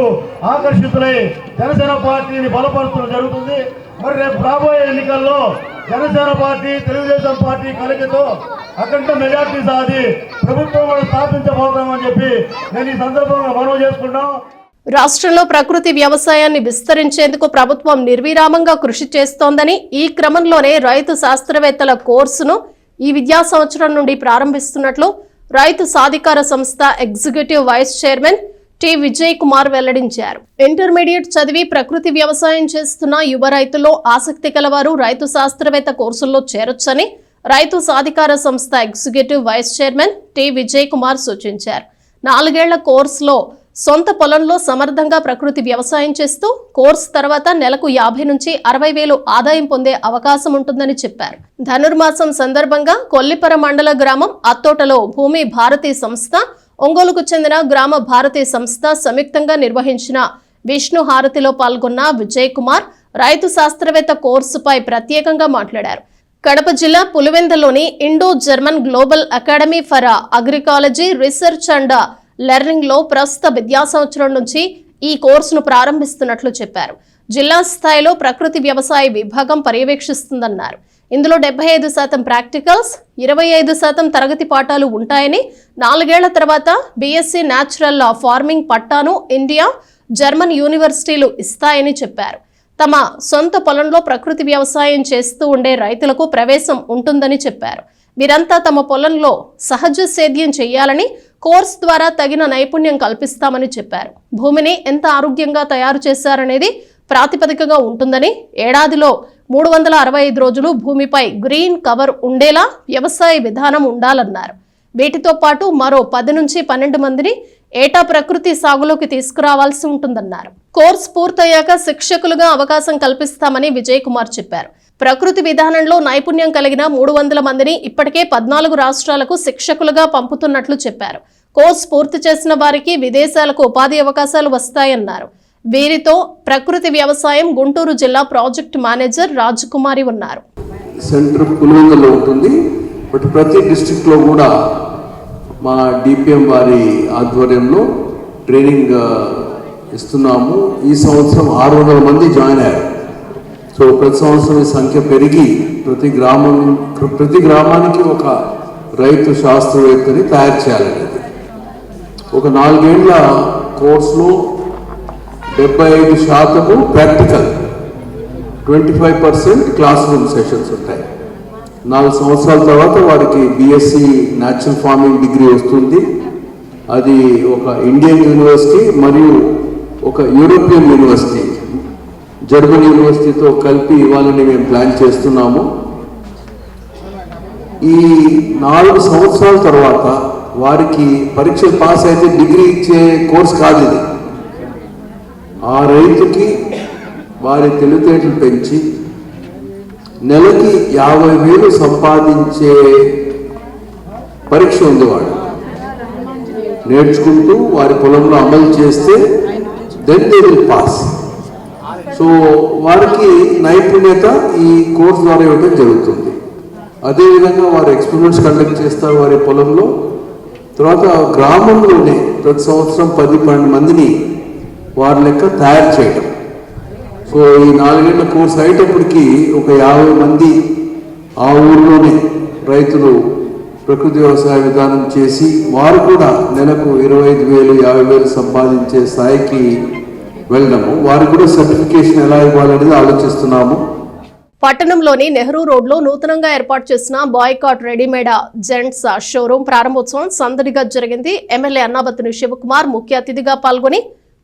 ఆకర్షితులై జనసేన పార్టీని బలపరచడం జరుగుతుంది. మరి రేపు రాబోయే ఎన్నికల్లో జనసేన పార్టీ, తెలుగుదేశం పార్టీ కలిగితో అఖండ మెజార్టీ సాధి ప్రభుత్వం కూడా స్థాపించబోతామని చెప్పి నేను ఈ సందర్భంగా మనవి చేసుకున్నాం. రాష్ట్రంలో ప్రకృతి వ్యవసాయాన్ని విస్తరించేందుకు ప్రభుత్వం నిర్విరామంగా కృషి చేస్తోందని, ఈ క్రమంలోనే రైతు శాస్త్రవేత్తల కోర్సును ఈ విద్యా సంవత్సరం నుండి ప్రారంభిస్తున్నట్లు రైతు సాధికార సంస్థ executive vice chairman T Vijay Kumar వెల్లడించారు. ఇంటర్మీడియట్ చదివి ప్రకృతి వ్యవసాయం చేస్తున్న యువ రైతుల్లో ఆసక్తి కలవారు రైతు శాస్త్రవేత్త కోర్సుల్లో చేరొచ్చని రైతు సాధికార సంస్థ executive vice chairman T Vijay Kumar సూచించారు. 4 ఏళ్ల కోర్సులో సొంత పొలంలో సమర్థంగా ప్రకృతి వ్యవసాయం చేస్తూ కోర్సు తర్వాత నెలకు 50 నుంచి 60 వేలు ఆదాయం పొందే అవకాశం ఉంటుందని చెప్పారు. ధనుర్మాసం సందర్భంగా కొల్లిపర మండల గ్రామం అత్తోటలో భూమి భారతీ సంస్థ, ఒంగోలుకు చెందిన గ్రామ భారతీ సంస్థ సంయుక్తంగా నిర్వహించిన విష్ణు హారతిలో పాల్గొన్న విజయ్ కుమార్ రైతు శాస్త్రవేత్త కోర్సుపై ప్రత్యేకంగా మాట్లాడారు. కడప జిల్లా పులివెందులోని Indo German Global Academy for Agroecology Research and Learning లో ప్రస్తుత విద్యా సంవత్సరం నుంచి ఈ కోర్సును ప్రారంభిస్తున్నట్లు చెప్పారు. జిల్లా స్థాయిలో ప్రకృతి వ్యవసాయ విభాగం పర్యవేక్షిస్తుందన్నారు. ఇందులో 75% ప్రాక్టికల్స్, 25% తరగతి పాఠాలు ఉంటాయని, 4 ఏళ్ల తర్వాత బీఎస్సీ న్యాచురల్ ఫార్మింగ్ పట్టాను ఇండియా, జర్మన్ యూనివర్సిటీలు ఇస్తాయని చెప్పారు. తమ సొంత పొలంలో ప్రకృతి వ్యవసాయం చేస్తూ ఉండే రైతులకు ప్రవేశం ఉంటుందని చెప్పారు. వీరంతా తమ పొలంలో సహజ సేద్యం చేయాలని కోర్స్ ద్వారా తగిన నైపుణ్యం కల్పిస్తామని చెప్పారు. భూమిని ఎంత ఆరోగ్యంగా తయారు చేశారనేది ప్రాతిపదికగా ఉంటుందని, ఏడాదిలో 365 రోజులు భూమిపై గ్రీన్ కవర్ ఉండేలా వ్యవసాయ విధానం ఉండాలన్నారు. వీటితో పాటు మరో 10 నుంచి 12 మందిని ఏటా ప్రకృతి సాగులోకి తీసుకురావాల్సి ఉంటుందన్నారు. కోర్సు పూర్తయ్యాక శిక్షకులుగా అవకాశం కల్పిస్తామని విజయ్ కుమార్ చెప్పారు. ప్రకృతి విధానంలో నైపుణ్యం కలిగిన 300 మందిని ఇప్పటికే 14 రాష్ట్రాలకు శిక్షకులుగా పంపుతున్నట్లు చెప్పారు. కోర్సు పూర్తి చేసిన వారికి విదేశాలకు ఉపాధి అవకాశాలు వస్తాయన్నారు. వీరితో ప్రకృతి వ్యవసాయం గుంటూరు జిల్లా ప్రాజెక్ట్ మేనేజర్ రాజకుమారి ఉన్నారు. సెంటర్ పులివెందులో ఉంటుంది, బట్ ప్రతి డిస్ట్రిక్ట్లో కూడా మా డిపిఎం వారి ఆధ్వర్యంలో ట్రైనింగ్ ఇస్తున్నాము. ఈ సంవత్సరం 600 మంది జాయిన్ అయ్యారు. సో ప్రతి సంవత్సరం ఈ సంఖ్య పెరిగి ప్రతి గ్రామానికి ఒక రైతు శాస్త్రవేత్తని తయారు చేయాలనేది. ఒక 4 ఏళ్ల కోర్సులో 75% ప్రాక్టికల్, 25% క్లాస్ రూమ్ సెషన్స్ ఉంటాయి. 4 సంవత్సరాల తర్వాత వారికి బిఎస్సి న్యాచురల్ ఫార్మింగ్ డిగ్రీ వస్తుంది. అది ఒక ఇండియన్ యూనివర్సిటీ మరియు ఒక యూరోపియన్ యూనివర్సిటీ, జర్మన్ యూనివర్సిటీతో కలిపి ఇవ్వాలని మేము ప్లాన్ చేస్తున్నాము. ఈ 4 సంవత్సరాల తర్వాత వారికి పరీక్షలు పాస్ అయితే డిగ్రీ ఇచ్చే కోర్స్ కాదు ఇది. ఆ రైతుకి వారి తెలివితేటలు పెంచి నెలకి 50,000 సంపాదించే పరీక్ష ఉంది. వాడు నేర్చుకుంటూ వారి పొలంలో అమలు చేస్తే then they will pass. So వారికి నైపుణ్యత ఈ కోర్స్ ద్వారా ఇవ్వడం జరుగుతుంది. అదేవిధంగా వారు ఎక్స్పెరిమెంట్స్ కండక్ట్ చేస్తారు వారి పొలంలో. తర్వాత గ్రామంలోనే ప్రతి సంవత్సరం 10-12 మందిని వారి లెక్క తయారు చేయడం. సో ఈ 4 ఏళ్ల కోర్స్ అయ్యేటప్పటికి ఒక 50 మంది ఆ ఊరిలోనే రైతులు ప్రకృతి వ్యవసాయ విధానం చేసి వారు కూడా నెలకు 25,000, 50,000 సంపాదించే స్థాయికి వెళ్ళడము. వారికి కూడా సర్టిఫికేషన్ ఎలా ఇవ్వాలనేది ఆలోచిస్తున్నాము. పట్టణంలోని నెహ్రూ రోడ్లో నూతనంగా ఏర్పాటు చేసిన బాయ్కాట్ రెడీమేడ్ జెంట్స్ షోరూం ప్రారంభోత్సవం సందడిగా జరిగింది. ఎమ్మెల్యే అన్నాబత్తుని శివకుమార్ ముఖ్య అతిథిగా పాల్గొని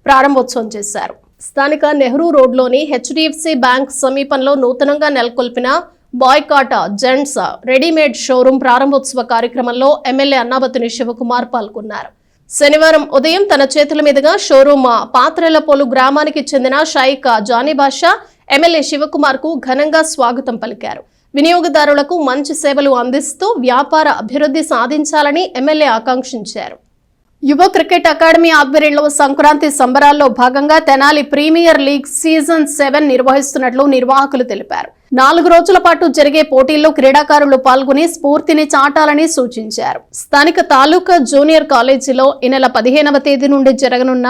ప్రారంభోత్సవం చేశారు. స్థానిక నెహ్రూ రోడ్లోని హెచ్డిఎఫ్సి బ్యాంక్ సమీపంలో నూతనంగా నెలకొల్పిన బాయ్కాట్ జెంట్స్ రెడీమేడ్ షోరూం ప్రారంభోత్సవ కార్యక్రమంలో ఎమ్మెల్యే అన్నాబత్తుని శివకుమార్ పాల్గొన్నారు. శనివారం ఉదయం తన చేతుల మీదుగా షోరూం పాత్రలపోలు గ్రామానికి చెందిన షైక్ జానీ బాషా ఎమ్మెల్యే శివకుమార్ కు ఘనంగా స్వాగతం పలికారు. వినియోగదారులకు మంచి సేవలు అందిస్తూ వ్యాపార అభివృద్ధి సాధించాలని ఎమ్మెల్యే ఆకాంక్షించారు. యువ క్రికెట్ అకాడమీ ఆధ్వర్యంలో సంక్రాంతి సంబరాల్లో భాగంగా తెనాలి ప్రీమియర్ లీగ్ సీజన్ 7 నిర్వహిస్తున్నట్లు నిర్వాహకులు తెలిపారు. 4 రోజుల పాటు జరిగే పోటీల్లో క్రీడాకారులు పాల్గొని స్ఫూర్తిని చాటాలని సూచించారు. స్థానిక తాలూకా జూనియర్ కాలేజీలో ఈ నెల 15వ తేదీ నుండి జరగనున్న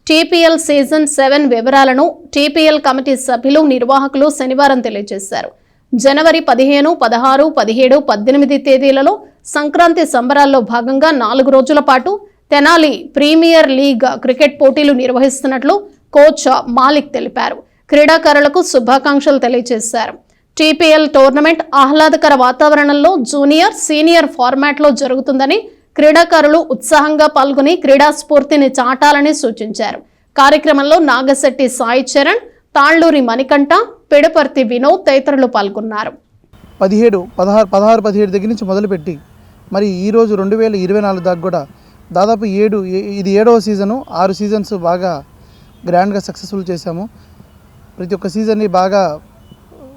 టీపీఎల్ సీజన్ 7 వివరాలను టీపీఎల్ కమిటీ సభ్యులు నిర్వాహకులు శనివారం తెలియజేశారు. జనవరి 15, 16, 17, 18 తేదీలలో సంక్రాంతి సంబరాల్లో భాగంగా 4 రోజుల పాటు తెనాలి ప్రీమియర్ లీగ్ క్రికెట్ పోటీలు నిర్వహిస్తున్నట్లు కోచ్ మాలిక్ తెలిపారు. క్రీడాకారులకు శుభాకాంక్షలు తెలియజేశారు. టీపీఎల్ టోర్నమెంట్ ఆహ్లాదకర వాతావరణంలో జూనియర్, సీనియర్ ఫార్మాట్లో జరుగుతుందని, క్రీడాకారులు ఉత్సాహంగా పాల్గొని క్రీడా స్ఫూర్తిని చాటాలని సూచించారు. కార్యక్రమంలో నాగశెట్టి సాయి చరణ్, తాళ్లూరి మణికంఠ, పిడపర్తి వినోద్ తదితరులు పాల్గొన్నారు. 16-17 దగ్గర నుంచి మొదలుపెట్టి మరి ఈరోజు 2024 దాకా కూడా దాదాపు ఇది 7వ సీజను. 6 సీజన్స్ బాగా గ్రాండ్గా సక్సెస్ఫుల్ చేశాము. ప్రతి ఒక్క సీజన్ని బాగా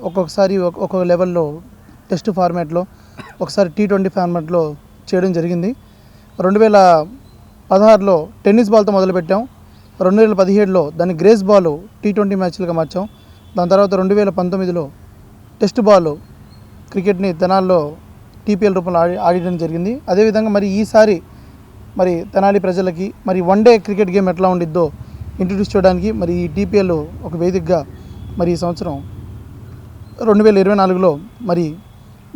ఒక్కొక్కసారి ఒక్కొక్క లెవెల్లో టెస్ట్ ఫార్మాట్లో, ఒకసారి T20 ఫార్మాట్లో చేయడం జరిగింది. 2016లో టెన్నిస్ బాల్తో మొదలుపెట్టాం. 2017లో దాన్ని గ్రేస్ బాల్ T20 మ్యాచ్లుగా మార్చాం. దాని తర్వాత 2019లో టెస్ట్ బాల్ క్రికెట్ని తెనాల్లో టీపీఎల్ రూపంలో ఆడడం జరిగింది. అదేవిధంగా మరి ఈసారి మరి తెనాలి ప్రజలకి మరి వన్డే క్రికెట్ గేమ్ ఎట్లా ఉండిద్దో ఇంట్రడ్యూస్ చేయడానికి మరి ఈ టీపీఎల్ ఒక వేదికగా మరి ఈ సంవత్సరం 2024లో మరి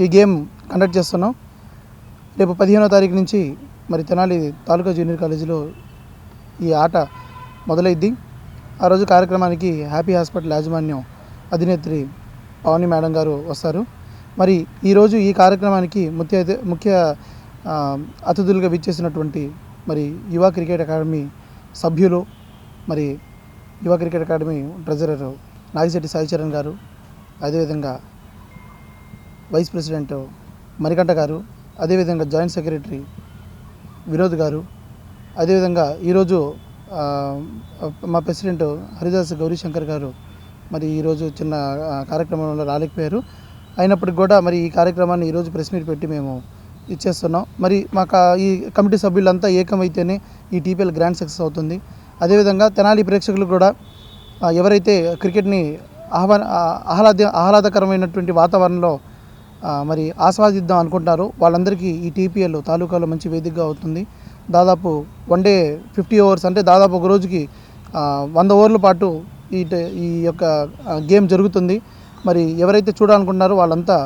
ఈ గేమ్ కండక్ట్ చేస్తున్నాం. రేపు 15వ తారీఖు నుంచి మరి తెనాలి తాలూకా జూనియర్ కాలేజీలో ఈ ఆట మొదలైద్ది. ఆ రోజు కార్యక్రమానికి హ్యాపీ హాస్పిటల్ యాజమాన్యం అధినేత్రి పవని మేడం గారు వస్తారు. మరి ఈరోజు ఈ కార్యక్రమానికి ముఖ్య అతిథులుగా విచ్చేసినటువంటి మరి యువ క్రికెట్ అకాడమీ సభ్యులు, మరి యువ cricket academy treasurer Nagishetti Saicharan గారు, అదేవిధంగా వైస్ ప్రెసిడెంట్ మణికంఠ గారు, అదేవిధంగా జాయింట్ సెక్రటరీ వినోద్ గారు, అదేవిధంగా ఈరోజు మా ప్రెసిడెంట్ హరిదాస్ గౌరీశంకర్ గారు మరి ఈరోజు చిన్న కార్యక్రమంలో రాలేకపోయారు. అయినప్పటికి కూడా మరి ఈ కార్యక్రమాన్ని ఈరోజు ప్రెస్ మీట్ పెట్టి మేము ఇచ్చేస్తున్నాం. మరి మాకు ఈ కమిటీ సభ్యులంతా ఏకమైతేనే ఈ టీపీఎల్ గ్రాండ్ సక్సెస్ అవుతుంది. అదేవిధంగా తెనాలి ప్రేక్షకులు కూడా ఎవరైతే క్రికెట్ని ఆహ్లాదకరమైనటువంటి వాతావరణంలో మరి ఆస్వాదిద్దాం అనుకుంటారో వాళ్ళందరికీ ఈ టీపీఎల్ తాలూకాలో మంచి వేదికగా అవుతుంది. దాదాపు 1 డే 50 ఓవర్స్ అంటే దాదాపు ఒక రోజుకి 100 ఓవర్ల పాటు ఈ యొక్క గేమ్ జరుగుతుంది. మరి ఎవరైతే చూడాలనుకుంటున్నారో వాళ్ళంతా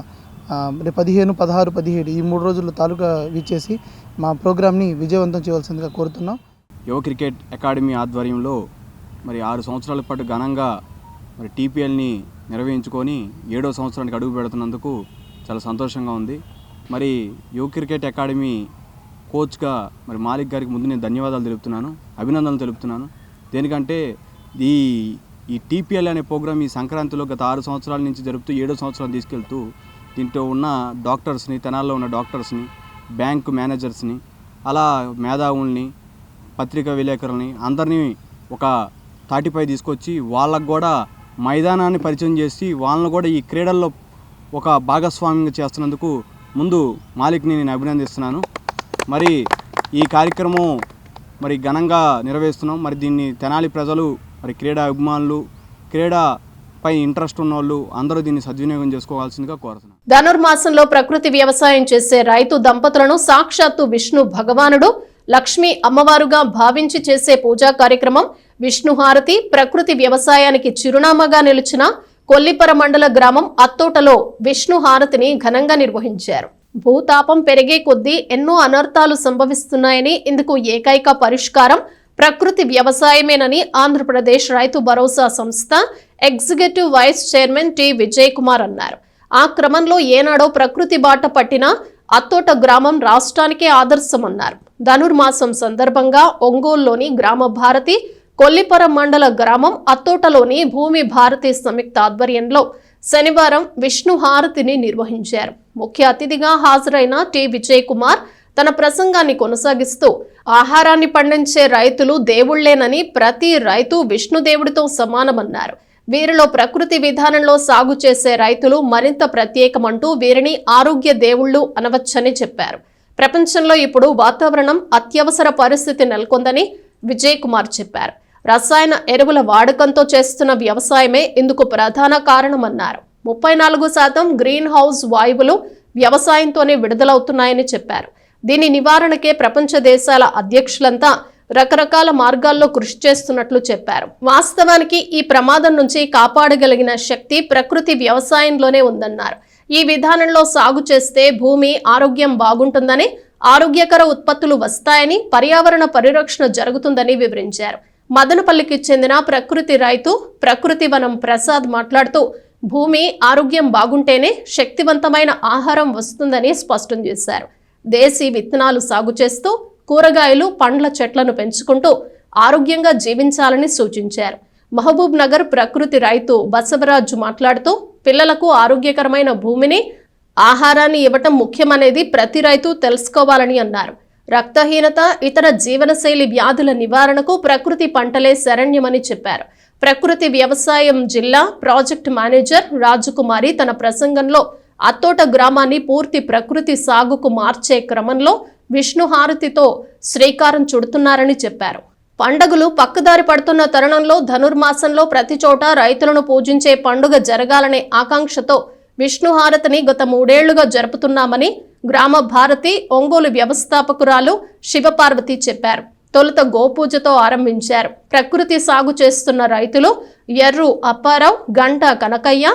15, 16, 17 ఈ 3 రోజుల్లో తాలూకా వీచేసి మా ప్రోగ్రామ్ని విజయవంతం చేయవలసిందిగా కోరుతున్నాం. యువ క్రికెట్ అకాడమీ ఆధ్వర్యంలో మరి 6 సంవత్సరాల పాటు ఘనంగా మరి టీపీఎల్ని నిర్వహించుకొని 7వ సంవత్సరానికి అడుగు పెడుతున్నందుకు చాలా సంతోషంగా ఉంది. మరి యువ క్రికెట్ అకాడమీ కోచ్గా మరి మాలిక్ గారికి ముందు నేను ధన్యవాదాలు తెలుపుతున్నాను, అభినందనలు తెలుపుతున్నాను. దేనికంటే ఈ టీపీఎల్ అనే ప్రోగ్రాం ఈ సంక్రాంతిలో గత 6 సంవత్సరాల నుంచి జరుపుతూ 7వ సంవత్సరాలు తీసుకెళ్తూ దీంట్లో ఉన్న డాక్టర్స్ని, తెనాల్లో ఉన్న డాక్టర్స్ని, బ్యాంకు మేనేజర్స్ని, అలా మేధావుల్ని, పత్రికా విలేకరుల్ని అందరినీ ఒక తాటిపై తీసుకొచ్చి వాళ్ళకు కూడా మైదానాన్ని పరిచయం చేసి వాళ్ళని కూడా ఈ క్రీడల్లో ఒక భాగస్వామ్యంగా చేస్తున్నందుకు ముందు మాలిక్ని నేను అభినందిస్తున్నాను. మరి ఈ కార్యక్రమం మరి ఘనంగా నిర్వహిస్తున్నాం. మరి దీన్ని తెనాలి ప్రజలు, మరి క్రీడా అభిమానులు, క్రీడాపై ఇంట్రెస్ట్ ఉన్న వాళ్ళు అందరూ దీన్ని సద్వినియోగం చేసుకోవాల్సిందిగా కోరుతున్నాను. ధనుర్మాసంలో ప్రకృతి వ్యవసాయం చేసే రైతు దంపతులను సాక్షాత్తు విష్ణు భగవానుడు, లక్ష్మీ అమ్మవారుగా భావించి చేసే పూజా కార్యక్రమం విష్ణుహారతి ప్రకృతి వ్యవసాయానికి చిరునామాగా నిలిచిన కొల్లిపర మండల గ్రామం అత్తోటలో విష్ణుహారతిని ఘనంగా నిర్వహించారు. భూతాపం పెరిగే కొద్దీ ఎన్నో అనర్థాలు సంభవిస్తున్నాయని, ఇందుకు ఏకైక పరిష్కారం ప్రకృతి వ్యవసాయమేనని ఆంధ్రప్రదేశ్ రైతు భరోసా సంస్థ executive vice chairman T Vijay Kumar అన్నారు. ఆ క్రమంలో ఏనాడో ప్రకృతి బాట పట్టిన అత్తోట గ్రామం రాష్ట్రానికే ఆదర్శమన్నారు. ధనుర్మాసం సందర్భంగా ఒంగోలులోని గ్రామ భారతి, కొల్లిపర మండల గ్రామం అత్తోటలోని భూమి భారతి సంయుక్త ఆధ్వర్యంలో శనివారం విష్ణుహారతిని నిర్వహించారు. ముఖ్య అతిథిగా హాజరైన టి విజయ్ కుమార్ తన ప్రసంగాన్ని కొనసాగిస్తూ ఆహారాన్ని పండించే రైతులు దేవుళ్లేనని, ప్రతి రైతు విష్ణుదేవుడితో సమానమన్నారు. వీరిలో ప్రకృతి విధానంలో సాగు చేసే రైతులు మరింత ప్రత్యేకమంటూ వీరిని ఆరోగ్య దేవుళ్లు అనవచ్చని చెప్పారు. ప్రపంచంలో ఇప్పుడు వాతావరణం అత్యవసర పరిస్థితి నెలకొందని విజయ్ కుమార్ చెప్పారు. రసాయన ఎరువుల వాడకంతో చేస్తున్న వ్యవసాయమే ఇందుకు ప్రధాన కారణమన్నారు. 34% గ్రీన్ హౌస్ వాయువులు వ్యవసాయంతోనే విడుదలవుతున్నాయని చెప్పారు. దీని నివారణకే ప్రపంచ దేశాల అధ్యక్షులంతా రకరకాల మార్గాల్లో కృషి చేస్తున్నట్లు చెప్పారు. వాస్తవానికి ఈ ప్రమాదం నుంచి కాపాడగలిగిన శక్తి ప్రకృతి వ్యవసాయంలోనే ఉందన్నారు. ఈ విధానంలో సాగు చేస్తే భూమి ఆరోగ్యం బాగుంటుందని, ఆరోగ్యకర ఉత్పత్తులు వస్తాయని, పర్యావరణ పరిరక్షణ జరుగుతుందని వివరించారు. మదనపల్లికి చెందిన ప్రకృతి రైతు ప్రకృతి వనం ప్రసాద్ మాట్లాడుతూ భూమి ఆరోగ్యం బాగుంటేనే శక్తివంతమైన ఆహారం వస్తుందని స్పష్టం చేశారు. దేశీ విత్తనాలు సాగు చేస్తూ కూరగాయలు, పండ్ల చెట్లను పెంచుకుంటూ ఆరోగ్యంగా జీవించాలని సూచించారు. మహబూబ్ నగర్ ప్రకృతి రైతు బసవరాజు మాట్లాడుతూ పిల్లలకు ఆరోగ్యకరమైన భూమిని, ఆహారాన్ని ఇవ్వటం ముఖ్యమనేది ప్రతి రైతు తెలుసుకోవాలని అన్నారు. రక్తహీనత, ఇతర జీవనశైలి వ్యాధుల నివారణకు ప్రకృతి పంటలే శరణ్యమని చెప్పారు. ప్రకృతి వ్యవసాయం జిల్లా ప్రాజెక్ట్ మేనేజర్ రాజకుమారి తన ప్రసంగంలో అత్తోట గ్రామాన్ని పూర్తి ప్రకృతి సాగుకు మార్చే క్రమంలో విష్ణుహారతితో శ్రీకారం చుడుతున్నారని చెప్పారు. పండుగలు పక్కదారి పడుతున్న తరుణంలో ధనుర్మాసంలో ప్రతి చోట రైతులను పూజించే పండుగ జరగాలనే ఆకాంక్షతో విష్ణుహారతిని గత 3 ఏళ్లుగా జరుపుతున్నామని గ్రామ భారతి ఒంగోలు వ్యవస్థాపకురాలు శివపార్వతి చెప్పారు. తొలుత గోపూజతో ఆరంభించారు. ప్రకృతి సాగు చేస్తున్న రైతులు ఎర్రు అప్పారావు, గంట కనకయ్య,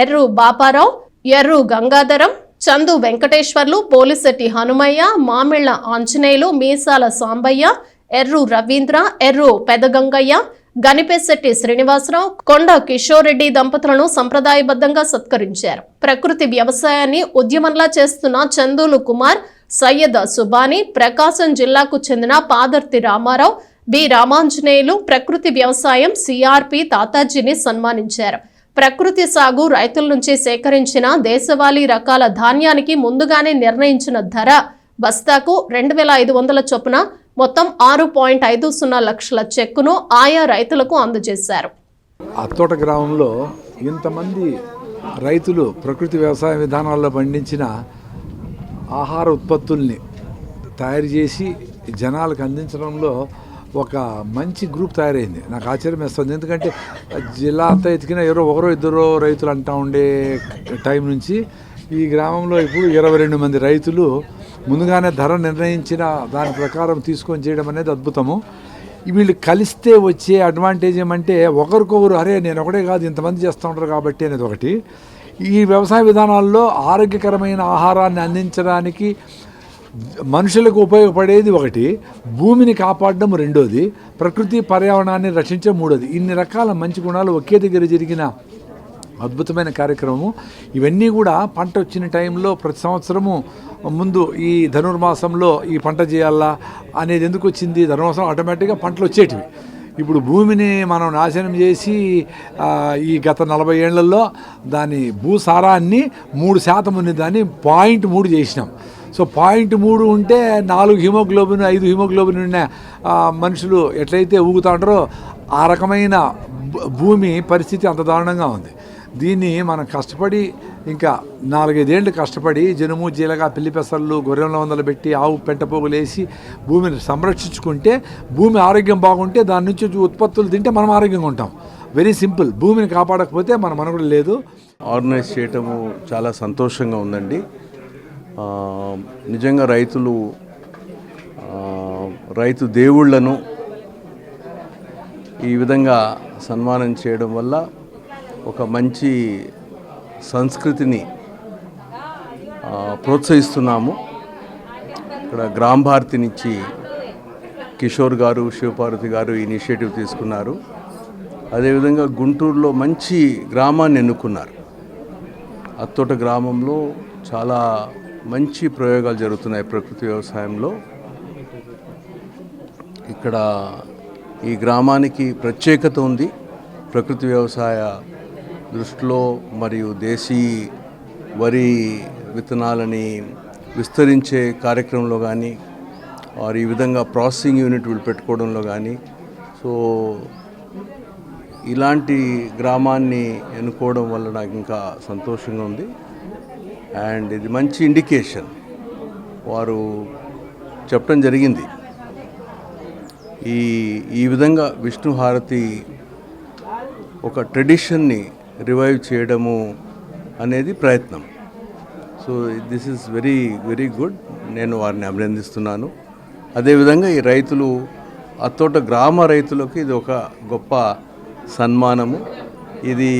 ఎర్రు బాపారావు, ఎర్రు గంగాధరం, చందు వెంకటేశ్వర్లు, పోలిశెట్టి హనుమయ్య, మామిళ్ల ఆంజనేయులు, మీసాల సాంబయ్య, ఎర్రు రవీంద్ర, ఎర్రు పెదగంగయ్య, గనిపేశెట్టి శ్రీనివాసరావు, కొండ కిషోర్ రెడ్డి దంపతులను సంప్రదాయబద్ధంగా సత్కరించారు. ప్రకృతి వ్యవసాయాన్ని ఉద్యమంలా చేస్తున్న చందూలు కుమార్, సయ్యద్ సుబానీ, ప్రకాశం జిల్లాకు చెందిన పాదర్తి రామారావు, బి రామాంజనేయులు ప్రకృతి వ్యవసాయం సిఆర్పి తాతాజీని సన్మానించారు. ప్రకృతి సాగు రైతుల నుంచి సేకరించిన దేశవాళీ రకాల ధాన్యానికి ముందుగానే నిర్ణయించిన ధర బస్తాకు 2,500 చొప్పున మొత్తం 6.50 లక్షల చెక్కును ఆయా రైతులకు అందజేశారు. అత్తోట గ్రామంలో ఇంతమంది రైతులు ప్రకృతి వ్యవసాయ విధానాల్లో పండించిన ఆహార ఉత్పత్తుల్ని తయారు చేసి జనాలకు అందించడంలో ఒక మంచి గ్రూప్ తయారైంది. నాకు ఆశ్చర్యం వేస్తుంది. ఎందుకంటే జిల్లా అంతా ఎతికినా ఒకరో ఇద్దరు రైతులు అంటూ ఉండే టైం నుంచి ఈ గ్రామంలో ఇప్పుడు 22 మంది రైతులు ముందుగానే ధర నిర్ణయించిన దాని ప్రకారం తీసుకొని చేయడం అనేది అద్భుతము. వీళ్ళు కలిస్తే వచ్చే అడ్వాంటేజ్ ఏమంటే ఒకరికొకరు అరే నేను ఒకటే కాదు ఇంతమంది చేస్తూ ఉంటారు కాబట్టి అనేది ఒకటి. ఈ వ్యవసాయ విధానాల్లో ఆరోగ్యకరమైన ఆహారాన్ని అందించడానికి మనుషులకు ఉపయోగపడేది ఒకటి, భూమిని కాపాడడం రెండోది, ప్రకృతి పర్యావరణాన్ని రక్షించడం మూడోది. ఇన్ని రకాల మంచి గుణాలు ఒకే దగ్గర జరిగిన అద్భుతమైన కార్యక్రమము. ఇవన్నీ కూడా పంట వచ్చిన టైంలో ప్రతి సంవత్సరము ముందు ఈ ధనుర్మాసంలో ఈ పంట చేయాలా అనేది ఎందుకు వచ్చింది? ధనుర్మాసం ఆటోమేటిక్గా పంటలు వచ్చేటివి. ఇప్పుడు భూమిని మనం నాశనం చేసి ఈ గత 40 ఏళ్లలో దాని భూసారాన్ని 3% ఉంది, దాన్ని 0.3 చేసినాం. సో 0.3 ఉంటే 4 హిమోగ్లోబిన్ 5 హిమోగ్లోబిన్ ఉన్న మనుషులు ఎట్లయితే ఊగుతూ ఉంటారో ఆ రకమైన భూమి పరిస్థితి అంత దారుణంగా ఉంది. దీన్ని మనం కష్టపడి ఇంకా 4-5 ఏళ్ళు కష్టపడి జనుము జీలగా పిల్లి పెసర్లు గొర్రెల వందలు పెట్టి ఆవు పెంట పోగులు వేసి భూమిని సంరక్షించుకుంటే భూమి ఆరోగ్యం బాగుంటే దాని నుంచి ఉత్పత్తులు తింటే మనం ఆరోగ్యంగా ఉంటాం. Very simple. భూమిని కాపాడకపోతే మన మనుగడ లేదు. ఆర్గనైజ్ చేయటము చాలా సంతోషంగా ఉందండి. నిజంగా రైతు దేవుళ్లను ఈ విధంగా సన్మానం చేయడం వల్ల ఒక మంచి సంస్కృతిని ప్రోత్సహిస్తున్నాము. ఇక్కడ గ్రామ భారతి నుంచి కిషోర్ గారు, శివపార్వతి గారు ఇనిషియేటివ్ తీసుకున్నారు. అదేవిధంగా గుంటూరులో మంచి గ్రామాన్ని ఎన్నుకున్నారు. అత్తోట గ్రామంలో చాలా మంచి ప్రయోగాలు జరుగుతున్నాయి ప్రకృతి వ్యవసాయంలో. ఇక్కడ ఈ గ్రామానికి ప్రత్యేకత ఉంది ప్రకృతి వ్యవసాయ దృష్టిలో. మరియు దేశీ వరి విత్తనాలని విస్తరించే కార్యక్రమంలో కానీ ఈ విధంగా ప్రాసెసింగ్ యూనిట్ పెట్టుకోవడంలో కానీ. సో ఇలాంటి గ్రామాన్ని ఎన్నుకోవడం వల్ల నాకు ఇంకా సంతోషంగా ఉంది. అండ్ ఇది మంచి ఇండికేషన్. వారు చెప్పడం జరిగింది ఈ విధంగా విష్ణు హారతి ఒక ట్రెడిషన్ని రివైవ్ చేయడము అనేది ప్రయత్నం. So this is very very good. నేను వారిని అభినందిస్తున్నాను. అదేవిధంగా ఈ రైతులు అత్తోట గ్రామ రైతులకు ఇది ఒక గొప్ప సన్మానము. ఇది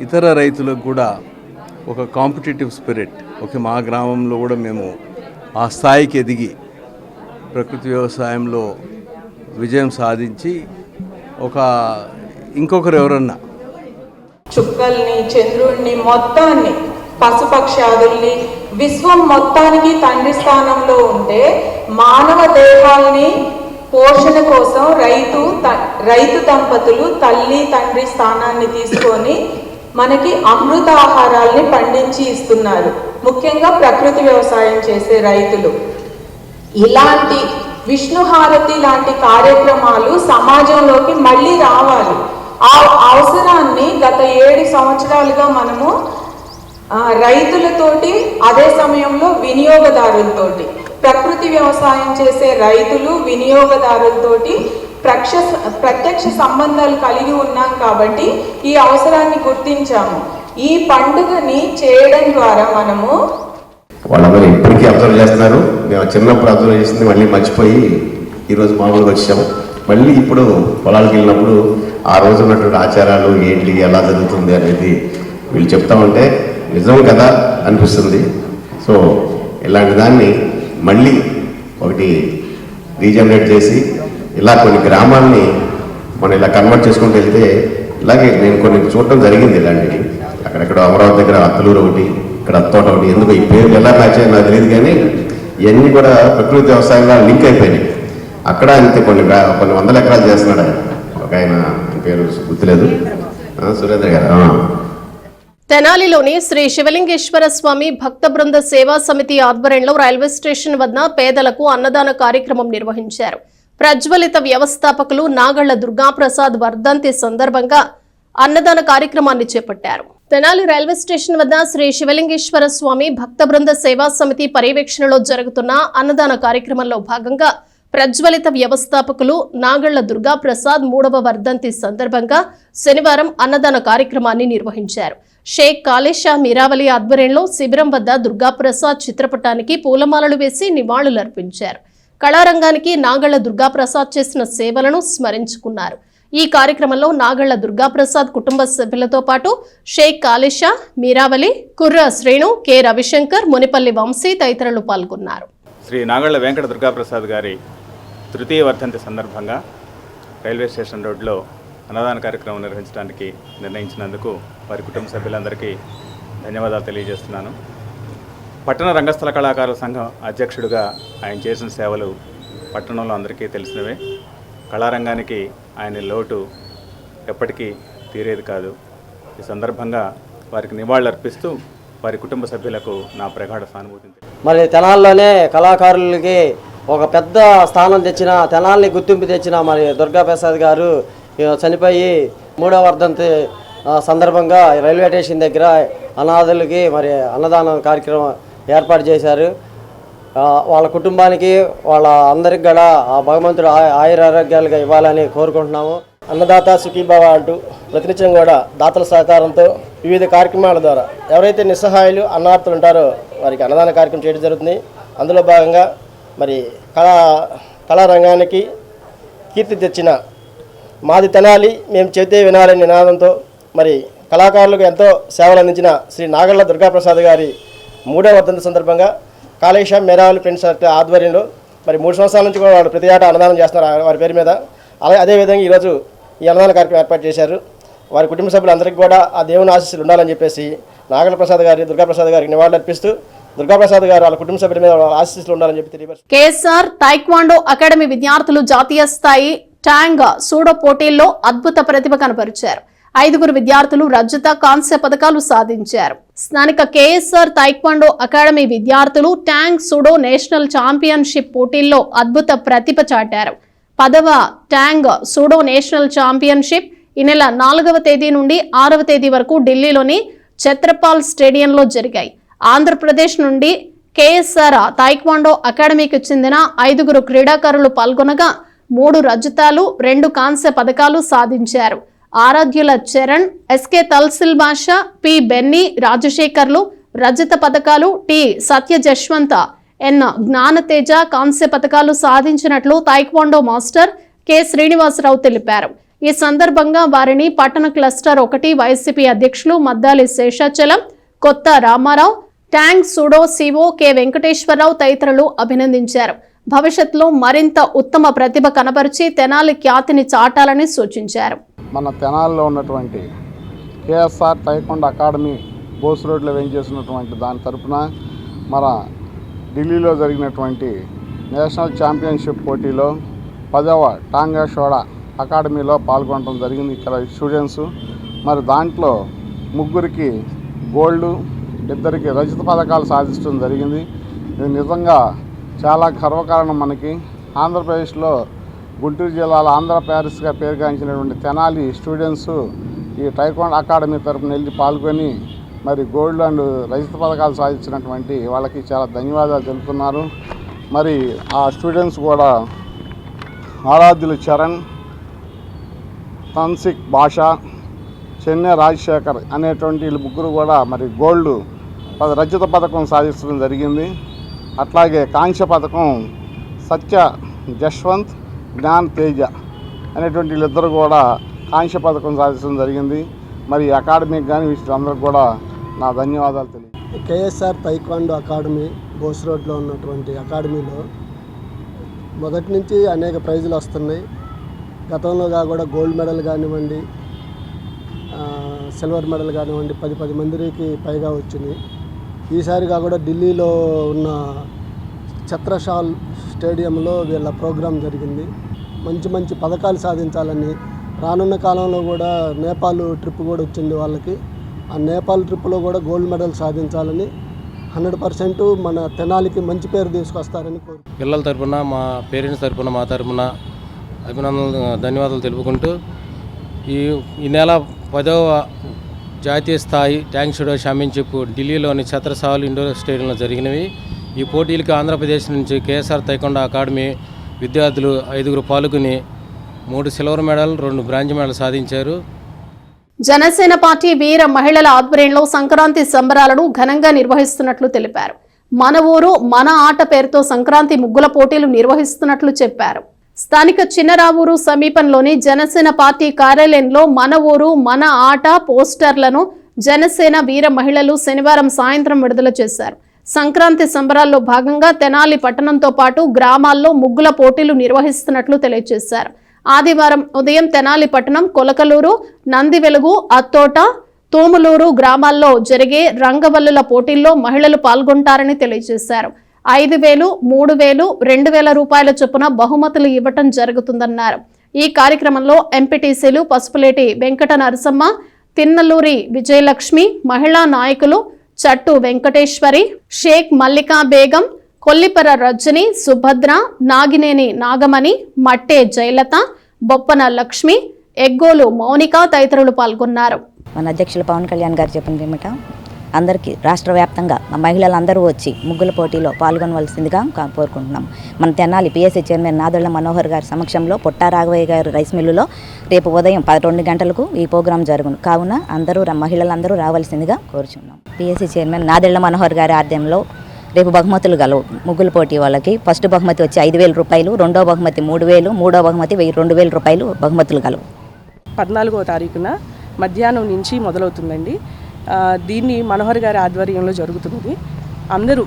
ఇతర రైతులకు కూడా ఒక కాంపిటేటివ్ స్పిరిట్. ఓకే, మా గ్రామంలో కూడా మేము ఆ స్థాయికి ఎదిగి ప్రకృతి వ్యవసాయంలో విజయం సాధించి ఇంకొకరు ఎవరన్నా చుక్కల్ని, చంద్రుడిని, మొత్తాన్ని, పశుపక్షాదుల్ని, విశ్వం మొత్తానికి తండ్రి స్థానంలో ఉంటే మానవ దేహాల్ని పోషణ కోసం రైతు దంపతులు తల్లి తండ్రి స్థానాన్ని తీసుకొని మనకి అమృత ఆహారాల్ని పండించి ఇస్తున్నారు. ముఖ్యంగా ప్రకృతి వ్యవసాయం చేసే రైతులు. ఇలాంటి విష్ణుహారతి లాంటి కార్యక్రమాలు సమాజంలోకి మళ్ళీ రావాలి. ఆ అవసరాన్ని గత 7 సంవత్సరాలుగా మనము రైతులతోటి, అదే సమయంలో వినియోగదారులతోటి, ప్రకృతి వ్యవసాయం చేసే రైతులు వినియోగదారులతోటి ప్రత్యక్ష సంబంధాలు కలిగి ఉన్నాం కాబట్టి ఈ అవసరాన్ని గుర్తించాము. ఈ పండుగని చేయడం ద్వారా మనము వాళ్ళందరూ ఇప్పటికీ అబ్జర్వ్ చేస్తున్నారు. మేము చిన్నప్పుడు అబ్జర్వ్ చేసింది మళ్ళీ మర్చిపోయి ఈరోజు మామూలుగా వచ్చాము. మళ్ళీ ఇప్పుడు పొలాలకు వెళ్ళినప్పుడు ఆ రోజు ఉన్నటువంటి ఆచారాలు ఏంటి, ఎలా జరుగుతుంది అనేది వీళ్ళు చెప్తామంటే నిజం కదా అనిపిస్తుంది. సో ఇలాంటి దాన్ని మళ్ళీ ఒకటి రీజనరేట్ చేసి ఇలా కొన్ని గ్రామాల్ని మనం ఇలా కన్వర్ట్ చేసుకుంటూ వెళ్తే ఇలాగే నేను కొన్ని చూడటం జరిగింది ఇలాంటివి. అక్కడెక్కడ అమరావతి దగ్గర అత్తలూరు ఒకటి, ఇక్కడ అత్తోట ఒకటి, ఎందుకు ఈ పేర్లు ఎలా మ్యాచ్ అయ్యాయి నాకు తెలియదు, కానీ ఇవన్నీ కూడా ప్రకృతి వ్యవసాయంలో లింక్ అయిపోయినాయి. అక్కడ అంతే కొన్ని వందల ఎకరాలు చేస్తున్నాడు ఆయన. ఒక ఆయన పేరు గుర్తులేదు, సురేంద్ర గారు. తెనాలిలోని శ్రీ శివలింగేశ్వర స్వామి భక్త బృంద సేవా సమితి ఆధ్వర్యంలో రైల్వే స్టేషన్ వద్ద పేదలకు అన్నదాన కార్యక్రమం నిర్వహించారు. ప్రజ్వలిత వ్యవస్థాపకులు నాగళ్ల దుర్గాప్రసాద్ వర్ధంతి సందర్భంగా అన్నదాన కార్యక్రమాన్ని చేపట్టారు. తెనాలి రైల్వే స్టేషన్ వద్ద శ్రీ శివలింగేశ్వర స్వామి భక్త బృంద సేవా సమితి పర్యవేక్షణలో జరుగుతున్న అన్నదాన కార్యక్రమంలో భాగంగా ప్రజ్వలిత వ్యవస్థాపకులు నాగళ్ల దుర్గాప్రసాద్ 3వ వర్ధంతి సందర్భంగా శనివారం అన్నదాన కార్యక్రమాన్ని నిర్వహించారు. షేక్ కాళేషా మీరావలి ఆధ్వర్యంలో శిబిరం వద్ద దుర్గాప్రసాద్ చిత్రపటానికి పూలమాలలు వేసి నివాళులర్పించారు. కళారంగానికి నాగళ్ల దుర్గాప్రసాద్ చేసిన సేవలను స్మరించుకున్నారు. ఈ కార్యక్రమంలో నాగళ్ల దుర్గాప్రసాద్ కుటుంబ సభ్యులతో పాటు షేక్ కాళేషా మీరావలి, కుర్ర శ్రేణు, కె రవిశంకర్, మునిపల్లి వంశీ తదితరులు పాల్గొన్నారు. శ్రీ నాగళ్ల వెంకట దుర్గాప్రసాద్ గారి తృతీయ వర్ధంతి సందర్భంగా రైల్వే స్టేషన్ రోడ్లో అన్నదాన కార్యక్రమం నిర్వహించడానికి నిర్ణయించినందుకు వారి కుటుంబ సభ్యులందరికీ ధన్యవాదాలు తెలియజేస్తున్నాను. పట్టణ రంగస్థల కళాకారుల సంఘం అధ్యక్షుడిగా ఆయన చేసిన సేవలు పట్టణంలో అందరికీ తెలిసినవే. కళారంగానికి ఆయన లోటు ఎప్పటికీ తీరేది కాదు. ఈ సందర్భంగా వారికి నివాళులర్పిస్తూ వారి కుటుంబ సభ్యులకు నా ప్రగాఢ సానుభూతిని. మరి తెనాల్లోనే కళాకారులకి ఒక పెద్ద స్థానం తెచ్చిన, తెనాల్ని గుర్తింపు తెచ్చిన మరి దుర్గాప్రసాద్ గారు చనిపోయి 3వ వర్ధంతి సందర్భంగా రైల్వే స్టేషన్ దగ్గర అనాథులకి మరి అన్నదానం కార్యక్రమం ఏర్పాటు చేశారు. వాళ్ళ కుటుంబానికి వాళ్ళ అందరికి కూడా ఆ భగవంతుడు ఆయురారోగ్యాలుగా ఇవ్వాలని కోరుకుంటున్నాము. అన్నదాత సుఖీభావ అంటూ ప్రతినిత్యం కూడా దాతల సహకారంతో వివిధ కార్యక్రమాల ద్వారా ఎవరైతే నిస్సహాయులు అన్నార్థులు ఉంటారో వారికి అన్నదాన కార్యక్రమం చేయడం జరుగుతుంది. అందులో భాగంగా మరి కళారంగానికి కీర్తి తెచ్చిన మాది తెనాలి మేము చెబితే వినాలని నినాదంతో మరి కళాకారులకు ఎంతో సేవలు అందించిన శ్రీ నాగళ్ల దుర్గాప్రసాద్ గారి 3వ వర్ధంతి సందర్భంగా కాళేషా మేరావలి ఫ్రెండ్స్ ఆధ్వర్యంలో మరి 3 సంవత్సరాల నుంచి కూడా వాళ్ళు ప్రతి ఏటా అన్నదానం చేస్తున్నారు వారి పేరు మీద. అదేవిధంగా ఈరోజు ఈ అన్నదాన కార్యక్రమం ఏర్పాటు చేశారు. వారి కుటుంబ సభ్యులందరికీ కూడా ఆ దేవుని ఆశీస్సులు ఉండాలని చెప్పేసి నాగళ్ల ప్రసాద్ గారి దుర్గాప్రసాద్ గారికి నివాళులు అర్పిస్తూ దుర్గాప్రసాద్ గారు వాళ్ళ కుటుంబ సభ్యుల మీద ఆశీస్సులు ఉండాలని చెప్పి తెలియపరుస్తారు. కేఎస్ఆర్ టైక్వాండో అకాడమీ విద్యార్థులు జాతీయ స్థాయి ట్యాంగ్ సూడో పోటీల్లో అద్భుత ప్రతిభ కనబరిచారు. 5గురు విద్యార్థులు రజత, కాంస్య పథకాలు సాధించారు. స్థానిక కేఎస్ఆర్ టైక్వాండో అకాడమీ విద్యార్థులు ట్యాంగ్ సూడో నేషనల్ ఛాంపియన్షిప్ పోటీల్లో అద్భుత ప్రతిభ చాటారు. 10వ ట్యాంగ్ సూడో నేషనల్ ఛాంపియన్షిప్ ఈ నెల 4వ తేదీ నుండి 6వ తేదీ వరకు ఢిల్లీలోని ఛత్రపాల్ స్టేడియంలో జరిగాయి. ఆంధ్రప్రదేశ్ నుండి కేఎస్ఆర్ టైక్వాండో అకాడమీకి చెందిన 5గురు క్రీడాకారులు పాల్గొనగా 3 రజతాలు, 2 కాంస్య పథకాలు సాధించారు. ఆరాధ్యుల చరణ్, ఎస్కే తల్సిల్ బాషా, పి బెన్నీ రాజశేఖర్లు రజత పథకాలు, టి సత్య జశ్వంత, ఎన్ జ్ఞానతేజ కాంస్య పథకాలు సాధించినట్లు టైక్వాండో మాస్టర్ కె శ్రీనివాసరావు తెలిపారు. ఈ సందర్భంగా వారిని పట్టణ క్లస్టర్ 1 వైసీపీ అధ్యక్షులు మద్దాలి శేషాచలం, కొత్త రామారావు, ట్యాంగ్ సూడో సిఓ కె వెంకటేశ్వరరావు తదితరులు అభినందించారు. భవిష్యత్తులో మరింత ఉత్తమ ప్రతిభ కనబరిచి తెనాలి ఖ్యాతిని చాటాలని సూచించారు. మన తెనాలిలో ఉన్నటువంటి కేఎస్ఆర్ టైక్వాండో అకాడమీ బోస్ రోడ్లో వేయించేసినటువంటి దాని తరఫున మన ఢిల్లీలో జరిగినటువంటి నేషనల్ ఛాంపియన్షిప్ పోటీలో 10వ టాంగా షోడా అకాడమీలో పాల్గొనడం జరిగింది. ఇక్కడ స్టూడెంట్స్ మరి దాంట్లో 3కి గోల్డ్, 2కి రజత పథకాలు సాధించడం జరిగింది. ఇది నిజంగా చాలా గర్వకారణం. మనకి ఆంధ్రప్రదేశ్లో గుంటూరు జిల్లాలో ఆంధ్ర ప్యారిస్గా పేరుగాంచినటువంటి తెనాలి స్టూడెంట్స్ ఈ టైక్వాండో అకాడమీ తరఫున వెళ్ళి పాల్గొని మరి గోల్డ్ అండ్ రజత పథకాలు సాధించినటువంటి వాళ్ళకి చాలా ధన్యవాదాలు తెలుపుతున్నారు. మరి ఆ స్టూడెంట్స్ కూడా ఆరాధ్యులు చరణ్, తన్సిక్ భాషా, చెన్నై రాజశేఖర్ అనేటువంటి వీళ్ళు 3 కూడా మరి గోల్డ్ రజత పథకం సాధించడం జరిగింది. అట్లాగే కాంస్య పథకం సత్య జశ్వంత్, జ్ఞాన్ తేజ అనేటువంటి వీళ్ళిద్దరు కూడా కాంస్య పథకం సాధించడం జరిగింది. మరి అకాడమీకి కానీ వీళ్ళందరికీ కూడా నా ధన్యవాదాలు తెలియదు. కేఎస్ఆర్ టైక్వాండో అకాడమీ బోస్ రోడ్లో ఉన్నటువంటి అకాడమీలో మొదటి నుంచి అనేక ప్రైజులు వస్తున్నాయి. గతంలోగా కూడా గోల్డ్ మెడల్ కానివ్వండి, సిల్వర్ మెడల్ కానివ్వండి 10 మందికి పైగా వచ్చింది. ఈసారిగా కూడా ఢిల్లీలో ఉన్న ఛత్రసాల్ స్టేడియంలో వీళ్ళ ప్రోగ్రాం జరిగింది. మంచి పథకాలు సాధించాలని, రానున్న కాలంలో కూడా నేపాల్ ట్రిప్ కూడా వచ్చింది వాళ్ళకి. ఆ నేపాల్ ట్రిప్లో కూడా గోల్డ్ మెడల్ సాధించాలని 100% మన తెనాలికి మంచి పేరు తీసుకొస్తారని కోరుకుంటున్నాను. పిల్లల తరపున, మా పేరెంట్స్ తరపున, మా తరపున అభినందనలు, ధన్యవాదాలు తెలుపుకుంటూ ఈ నెల 10వ జాతీయ స్థాయి ట్యాంక్ షూడో ఛాంపియన్షిప్ ఢిల్లీలోని ఛత్రసాల్ ఇండోర్ స్టేడియంలో జరిగినవి. ఈ పోటీలకు ఆంధ్రప్రదేశ్ నుంచి కేఎస్ఆర్ తైకొండ అకాడమీ విద్యార్థులు 5 పాల్గొని 3 సిల్వర్ మెడల్, 2 బ్రాంజ్ మెడల్ సాధించారు. జనసేన పార్టీ వీర మహిళల ఆధ్వర్యంలో సంక్రాంతి సంబరాలను ఘనంగా నిర్వహిస్తున్నట్లు తెలిపారు. మన ఊరు మన ఆట పేరుతో సంక్రాంతి ముగ్గుల పోటీలు నిర్వహిస్తున్నట్లు చెప్పారు. స్థానిక చిన్నరావూరు సమీపంలోని జనసేన పార్టీ కార్యాలయంలో మన ఊరు మన ఆట పోస్టర్లను జనసేన వీర మహిళలు శనివారం సాయంత్రం విడుదల చేశారు. సంక్రాంతి సంబరాల్లో భాగంగా తెనాలి పట్టణంతో పాటు గ్రామాల్లో ముగ్గుల పోటీలు నిర్వహిస్తున్నట్లు తెలియజేశారు. ఆదివారం ఉదయం తెనాలి పట్టణం, కొలకలూరు, నందివెలుగు, అత్తోట, తోములూరు గ్రామాల్లో జరిగే రంగవల్లుల పోటీల్లో మహిళలు పాల్గొంటారని తెలియజేశారు. 5,000, 3,000, 2,000 రూపాయల చొప్పున బహుమతులు ఇవ్వటం జరుగుతుందన్నారు. ఈ కార్యక్రమంలో ఎంపీటీసీలు పసుపులేటి వెంకట నరసమ్మ, తిన్నలూరి విజయలక్ష్మి, మహిళా నాయకులు చట్టు వెంకటేశ్వరి, షేక్ మల్లికా బేగం, కొల్లిపర రజని, సుభద్ర, నాగినేని నాగమణి, మట్టే జయలత, బొప్పన లక్ష్మి, ఎగ్గోలు మౌనిక తదితరులు పాల్గొన్నారు. మన అధ్యక్షులు పవన్ కళ్యాణ్ గారు చెప్పింది ఏమిటా, అందరికీ రాష్ట్ర వ్యాప్తంగా మహిళలందరూ వచ్చి ముగ్గుల పోటీలో పాల్గొనవలసిందిగా కోరుకుంటున్నాం. మన తెనాలి పిఎస్సి చైర్మన్ నాదెళ్ల మనోహర్ గారి సమక్షంలో పుట్టా రాఘవయ్య గారు రైస్ మిల్లులో రేపు ఉదయం 11 గంటలకు ఈ ప్రోగ్రాం జరుగును. కావున మహిళలందరూ రావాల్సిందిగా కోరుచున్నాం. పిఎస్సి చైర్మన్ నాదెళ్ల మనోహర్ గారి ఆధ్వర్యంలో రేపు బహుమతులు గలవు. ముగ్గుల పోటీ వాళ్ళకి ఫస్ట్ బహుమతి వచ్చి 5,000 రూపాయలు, రెండో బహుమతి 3,000, మూడో బహుమతి 2,000 రూపాయలు బహుమతులు గలవు. 14వ తారీఖున మధ్యాహ్నం నుంచి మొదలవుతుందండి. దీన్ని మనోహర్ గారి ఆధ్వర్యంలో జరుగుతున్నది. అందరూ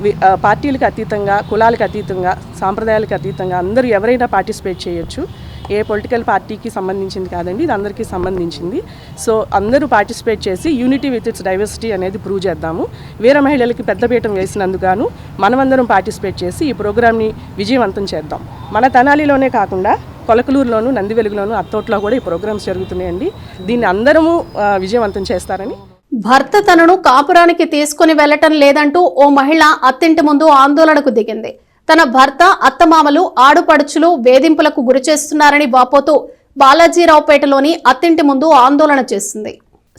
పార్టీలకు అతీతంగా, కులాలకు అతీతంగా, సాంప్రదాయాలకు అతీతంగా అందరూ ఎవరైనా పార్టిసిపేట్ చేయొచ్చు. ఏ పొలిటికల్ పార్టీకి సంబంధించింది కాదండి, ఇది అందరికీ సంబంధించింది. సో అందరూ పార్టిసిపేట్ చేసి యూనిటీ విత్ ఇట్స్ డైవర్సిటీ అనేది ప్రూవ్ చేద్దాము. వీర మహిళలకి పెద్దపీఠం వేసినందుకు మనమందరం పార్టిసిపేట్ చేసి ఈ ప్రోగ్రామ్ని విజయవంతం చేద్దాం. మన తెనాలిలోనే కాకుండా కొలకలూరులోను, నందివెలుగులోను, అత్తోట్లో కూడా ఈ ప్రోగ్రామ్స్ జరుగుతున్నాయండి. దీన్ని అందరము విజయవంతం చేస్తారని. భర్త తనను కాపురానికి తీసుకుని వెళ్లటం లేదంటూ ఓ మహిళ అత్తింటి ముందు ఆందోళనకు దిగింది. తన భర్త, అత్తమామలు, ఆడుపడుచులు వేధింపులకు గురిచేస్తున్నారని వాపోతూ బాలాజీరావుపేటలోని అత్తింటి ముందు ఆందోళన చేసింది.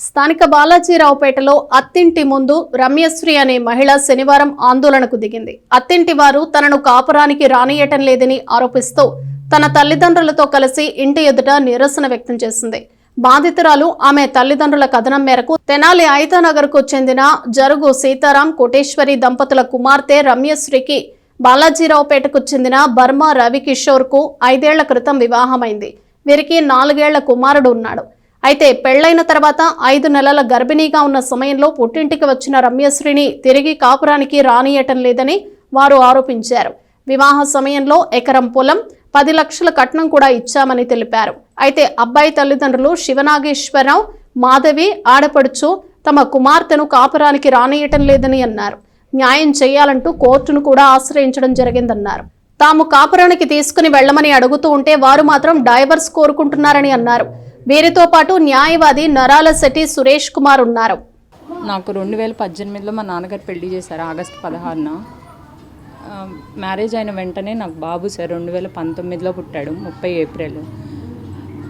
స్థానిక బాలాజీరావుపేటలో అత్తింటి ముందు రమ్యశ్రీ అనే మహిళ శనివారం ఆందోళనకు దిగింది. అత్తింటి వారు తనను కాపురానికి రానియటం లేదని ఆరోపిస్తూ తన తల్లిదండ్రులతో కలిసి ఇంటి ఎదుట నిరసన వ్యక్తం చేసింది. బాధితురాలు ఆమె తల్లిదండ్రుల కథనం మేరకు తెనాలి ఐతానగర్కు చెందిన జరుగు సీతారాం, కోటేశ్వరి దంపతుల కుమార్తె రమ్యశ్రీకి బాలాజీరావుపేటకు చెందిన బర్మా రవికిషోర్కు 5 ఏళ్ల క్రితం వివాహమైంది. వీరికి 4 ఏళ్ల కుమారుడు ఉన్నాడు. అయితే పెళ్లైన తర్వాత 5 నెలల గర్భిణీగా ఉన్న సమయంలో పుట్టింటికి వచ్చిన రమ్యశ్రీని తిరిగి కాపురానికి రానియటం లేదని వారు ఆరోపించారు. వివాహ సమయంలో ఎకరం పొలం, 10 లక్షల కట్నం కూడా ఇచ్చామని తెలిపారు. అయితే అబ్బాయి తల్లిదండ్రులు శివనాగేశ్వరరావు, మాధవి, ఆడపడుచు తమ కుమార్తెను కాపురానికి రానియటం లేదని అన్నారు. న్యాయం చేయాలంటూ కోర్టును కూడా ఆశ్రయించడం జరిగిందన్నారు. తాము కాపురానికి తీసుకుని వెళ్లమని అడుగుతూ ఉంటే వారు మాత్రం డైవర్స్ కోరుకుంటున్నారని అన్నారు. వీరితో పాటు న్యాయవాది నరాల శెట్టి సురేష్ కుమార్ ఉన్నారు. నాకు 2018లో మా నాన్నగారు పెళ్లి చేశారు. ఆగస్టు 16న మ్యారేజ్ అయిన వెంటనే నాకు బాబు సార్ 2019లో పుట్టాడు, 30 ఏప్రిల్.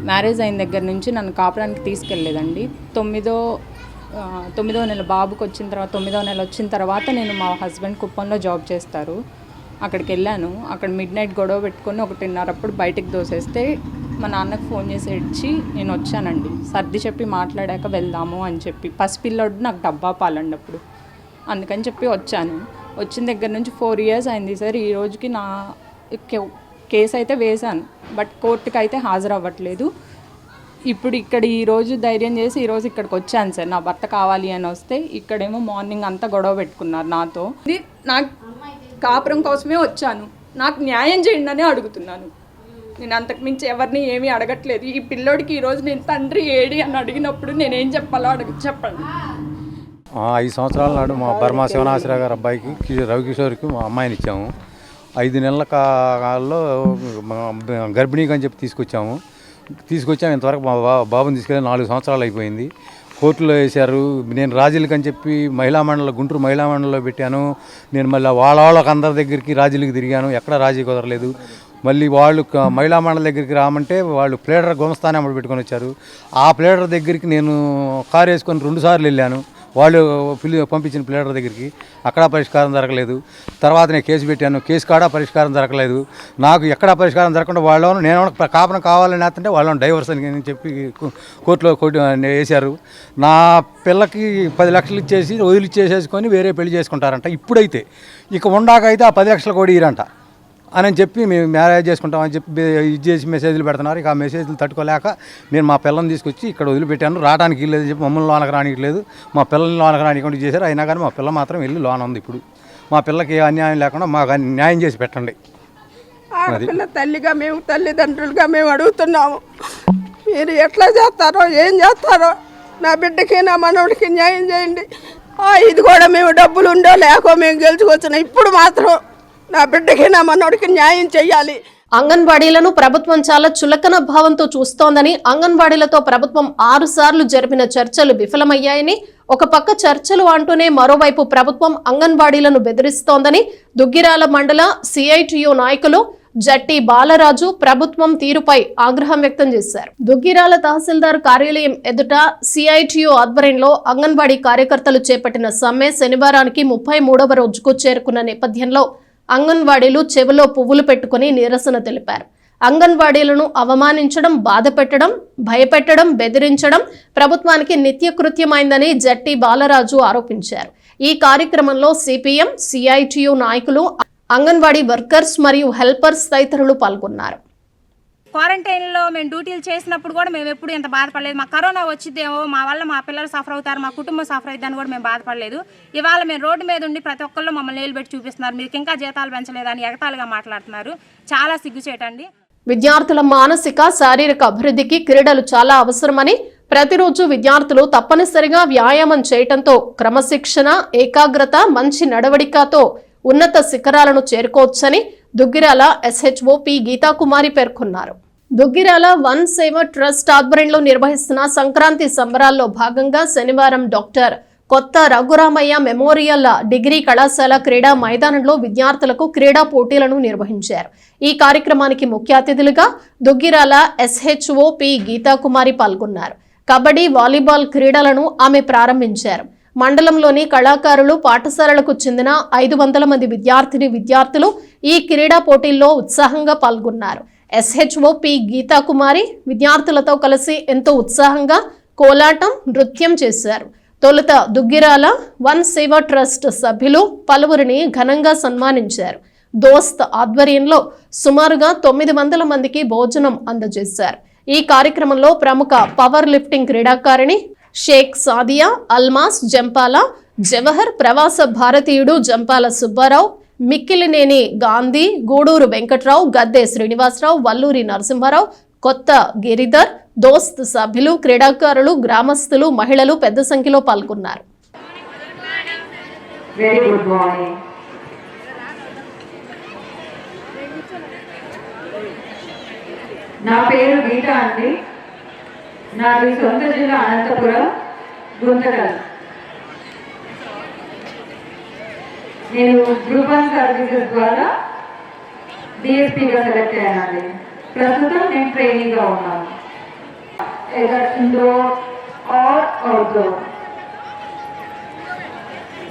మ్యారేజ్ అయిన దగ్గర నుంచి నన్ను కాపురానికి తీసుకెళ్ళలేదండి. 9వ నెల బాబుకి వచ్చిన తర్వాత 9వ నెల వచ్చిన తర్వాత నేను మా హస్బెండ్ కుప్పంలో జాబ్ చేస్తారు, అక్కడికి వెళ్ళాను. అక్కడ మిడ్నైట్ గొడవ పెట్టుకొని 1:30 అప్పుడు బయటకు దోసేస్తే మా నాన్నకు ఫోన్ చేసి ఇచ్చి నేను వచ్చానండి. సర్ది చెప్పి మాట్లాడాక వెళ్దాము అని చెప్పి, పసిపిల్లోడు నాకు డబ్బా పాలండి అప్పుడు, అందుకని చెప్పి వచ్చాను. వచ్చిన దగ్గర నుంచి 4 ఇయర్స్ అయింది సార్. ఈ రోజుకి నా కేసు అయితే వేశాను, బట్ కోర్టుకి అయితే హాజరవ్వట్లేదు. ఇప్పుడు ఇక్కడ ఈరోజు ధైర్యం చేసి ఈరోజు ఇక్కడికి వచ్చాను సార్. నా భర్త కావాలి అని వస్తే ఇక్కడేమో మార్నింగ్ అంతా గొడవ పెట్టుకున్నారు నాతో. నాకు కాపురం కోసమే వచ్చాను, నాకు న్యాయం చేయండి అని అడుగుతున్నాను. నేను అంతకుమించి ఎవరిని ఏమీ అడగట్లేదు. ఈ పిల్లోడికి ఈరోజు నేను తండ్రి ఏడి అని అడిగినప్పుడు నేనేం చెప్పాలో చెప్పండి. 5 సంవత్సరాల నాడు మా బర్మా శివనాశ్వరరావు గారి అబ్బాయికి రవికిషోర్కి మా అమ్మాయిని ఇచ్చాము. 5 నెలల కాలంలో గర్భిణీకి అని చెప్పి తీసుకొచ్చాము. ఇంతవరకు మా బాబుని తీసుకెళ్ళి 4 సంవత్సరాలు అయిపోయింది. కోర్టులో వేశారు. నేను రాజీలకి అని చెప్పి గుంటూరు మహిళా మండలిలో పెట్టాను. నేను మళ్ళీ వాళ్ళకి అందరి దగ్గరికి రాజీలకు తిరిగాను. ఎక్కడ రాజీ కుదరలేదు. మళ్ళీ వాళ్ళు మహిళా మండలి దగ్గరికి రామంటే వాళ్ళు ప్లేడర్ గుమస్థానం అప్పుడు పెట్టుకొని వచ్చారు. ఆ ప్లేడర్ దగ్గరికి నేను కారు వేసుకొని 2 సార్లు వెళ్ళాను. వాళ్ళు పంపించిన ప్లేడర్ దగ్గరికి, అక్కడ పరిష్కారం జరగలేదు. తర్వాత నేను కేసు పెట్టాను. కేసు కాడ పరిష్కారం జరగలేదు. నాకు ఎక్కడా పరిష్కారం జరగకుండా నేను కాపనం కావాలని వేస్తుంటే వాళ్ళని డైవర్స్ అని చెప్పి కోర్టులో వేశారు. నా పిల్లకి 10 లక్షలు ఇచ్చేసి వదిలిచ్చేసేసుకొని వేరే పెళ్లి చేసుకుంటారంట. ఇప్పుడైతే ఇక ఉండాకైతే ఆ 10 లక్షలు కూడా ఇరంట అని చెప్పి మేము మ్యారేజ్ చేసుకుంటామని చెప్పి ఇది చేసి మెసేజ్లు పెడుతున్నారు. ఇక ఆ మెసేజ్లు తట్టుకోలేక నేను మా పిల్లల్ని తీసుకొచ్చి ఇక్కడ వదిలిపెట్టాను. రావడానికి లేదని చెప్పి మమ్మల్ని లోనకు రానియట్లేదు. మా పిల్లల్ని లోనకు రానికుండా చేశారు. అయినా కానీ మా పిల్ల మాత్రం వెళ్ళి లోన ఉంది. ఇప్పుడు మా పిల్లకి ఏ అన్యాయం లేకుండా మాకు న్యాయం చేసి పెట్టండి. ఆడపిల్ల తల్లిగా మేము, తల్లిదండ్రులుగా మేము అడుగుతున్నాము. మీరు ఎట్లా చేస్తారో, ఏం చేస్తారో, నా బిడ్డకి నా మనవడికి న్యాయం చేయండి. ఇది కూడా మేము డబ్బులు ఉండో లేకో మేము గెలుచుకొచ్చినాం. ఇప్పుడు మాత్రం నా బిడ్డకి నా మనోడికి న్యాయం చేయాలి. అంగన్వాడీలను ప్రభుత్వం చాలా చులకన భావంతో చూస్తోందని, అంగన్వాడీలతో ప్రభుత్వం 6 సార్లు జరిపిన చర్చలు విఫలమయ్యాయని, ఒక పక్క చర్చలు అంటూనే మరోవైపు ప్రభుత్వం అంగన్వాడీలను బెదిరిస్తోందని దుగ్గిరాల మండల సిఐటియు నాయకులు జట్టి బాలరాజు ప్రభుత్వం తీరుపై ఆగ్రహం వ్యక్తం చేశారు. దుగ్గిరాల తహసీల్దార్ కార్యాలయం ఎదుట సిఐటియు ఆధ్వర్యంలో అంగన్వాడీ కార్యకర్తలు చేపట్టిన సమ్మె శనివారానికి 33వ రోజుకు చేరుకున్న నేపథ్యంలో అంగన్వాడీలు చెవిలో పువ్వులు పెట్టుకుని నిరసన తెలిపారు. అంగన్వాడీలను అవమానించడం, బాధ పెట్టడం, భయపెట్టడం, బెదిరించడం ప్రభుత్వానికి నిత్యకృత్యమైందని జట్టి బాలరాజు ఆరోపించారు. ఈ కార్యక్రమంలో సిపిఎం, సిఐటియు నాయకులు, అంగన్వాడీ వర్కర్స్ మరియు హెల్పర్స్ తదితరులు పాల్గొన్నారు. క్వారంటైన్లో మేము డ్యూటీలు చేసినప్పుడు కూడా మేము ఎప్పుడు ఎంత బాధపడలేదు. మాకు కరోనా వచ్చిద్దేమో, మా వల్ల మా పిల్లలు సఫర్ అవుతారు, మా కుటుంబం సఫర్ అవుతుందని కూడా మేము బాధపడలేదు. ఇవాళ మేము రోడ్డు మీద ఉండి ప్రతి ఒక్కళ్ళు మమ్మల్ని నిలబెట్టి చూపిస్తున్నారు. మీకు ఇంకా జీతాలు పెంచలేదని ఎగతాళిగా మాట్లాడుతున్నారు. చాలా సిగ్గుచేటండి. విద్యార్థుల మానసిక, శారీరక అభివృద్ధికి క్రీడలు చాలా అవసరమని, ప్రతిరోజు విద్యార్థులు తప్పనిసరిగా వ్యాయామం చేయటంతో క్రమశిక్షణ, ఏకాగ్రత, మంచి నడవడికతో ఉన్నత శిఖరాలను చేరుకోవచ్చని దుగ్గిరాల SHO P గీతాకుమారి పేర్కొన్నారు. దుగ్గిరాల వన్ సేవ ట్రస్ట్ ఆధ్వర్యంలో నిర్వహిస్తున్న సంక్రాంతి సంబరాల్లో భాగంగా శనివారం డాక్టర్ కొత్త రఘురామయ్య మెమోరియల్ డిగ్రీ కళాశాల క్రీడా మైదానంలో విద్యార్థులకు క్రీడా పోటీలను నిర్వహించారు. ఈ కార్యక్రమానికి ముఖ్య అతిథులుగా దుగ్గిరాల SHO P గీతాకుమారి పాల్గొన్నారు. కబడ్డీ, వాలీబాల్ క్రీడలను ఆమె ప్రారంభించారు. మండలంలోని కళాకారులు, పాఠశాలలకు చెందిన 500 మంది విద్యార్థులు ఈ క్రీడా పోటీల్లో ఉత్సాహంగా పాల్గొన్నారు. SHO P గీతాకుమారి విద్యార్థులతో కలిసి ఎంతో ఉత్సాహంగా కోలాటం, నృత్యం చేశారు. తొలుత దుగ్గిరాల వన్ సేవ ట్రస్ట్ సభ్యులు పలువురిని ఘనంగా సన్మానించారు. దోస్త్ ఆధ్వర్యంలో సుమారుగా 900 మందికి భోజనం అందజేశారు. ఈ కార్యక్రమంలో ప్రముఖ పవర్ లిఫ్టింగ్ క్రీడాకారిణి షేక్ సాదియా, అల్మాస్ జంపాల, జవహర్ ప్రవాస భారతీయుడు జంపాల సుబ్బారావు, మిక్కిలినేని గాంధీ, గూడూరు వెంకట్రావు, గద్దె శ్రీనివాసరావు, వల్లూరి నరసింహారావు, కొత్త గిరిధర్, దోస్త్ సభ్యులు, క్రీడాకారులు, గ్రామస్తులు, మహిళలు పెద్ద సంఖ్యలో పాల్గొన్నారు. నా పేరు గీత అండి. నాది సొంత జిల్లా అనంతపురం, గుంతకల్. నేను గ్రూప్ 1 సర్వీసెస్ ద్వారా డిఎస్పీగా సెలెక్ట్ అయ్యానండి. ప్రస్తుతం నేను ట్రైనింగ్గా ఉన్నాను. Indoor or outdoor.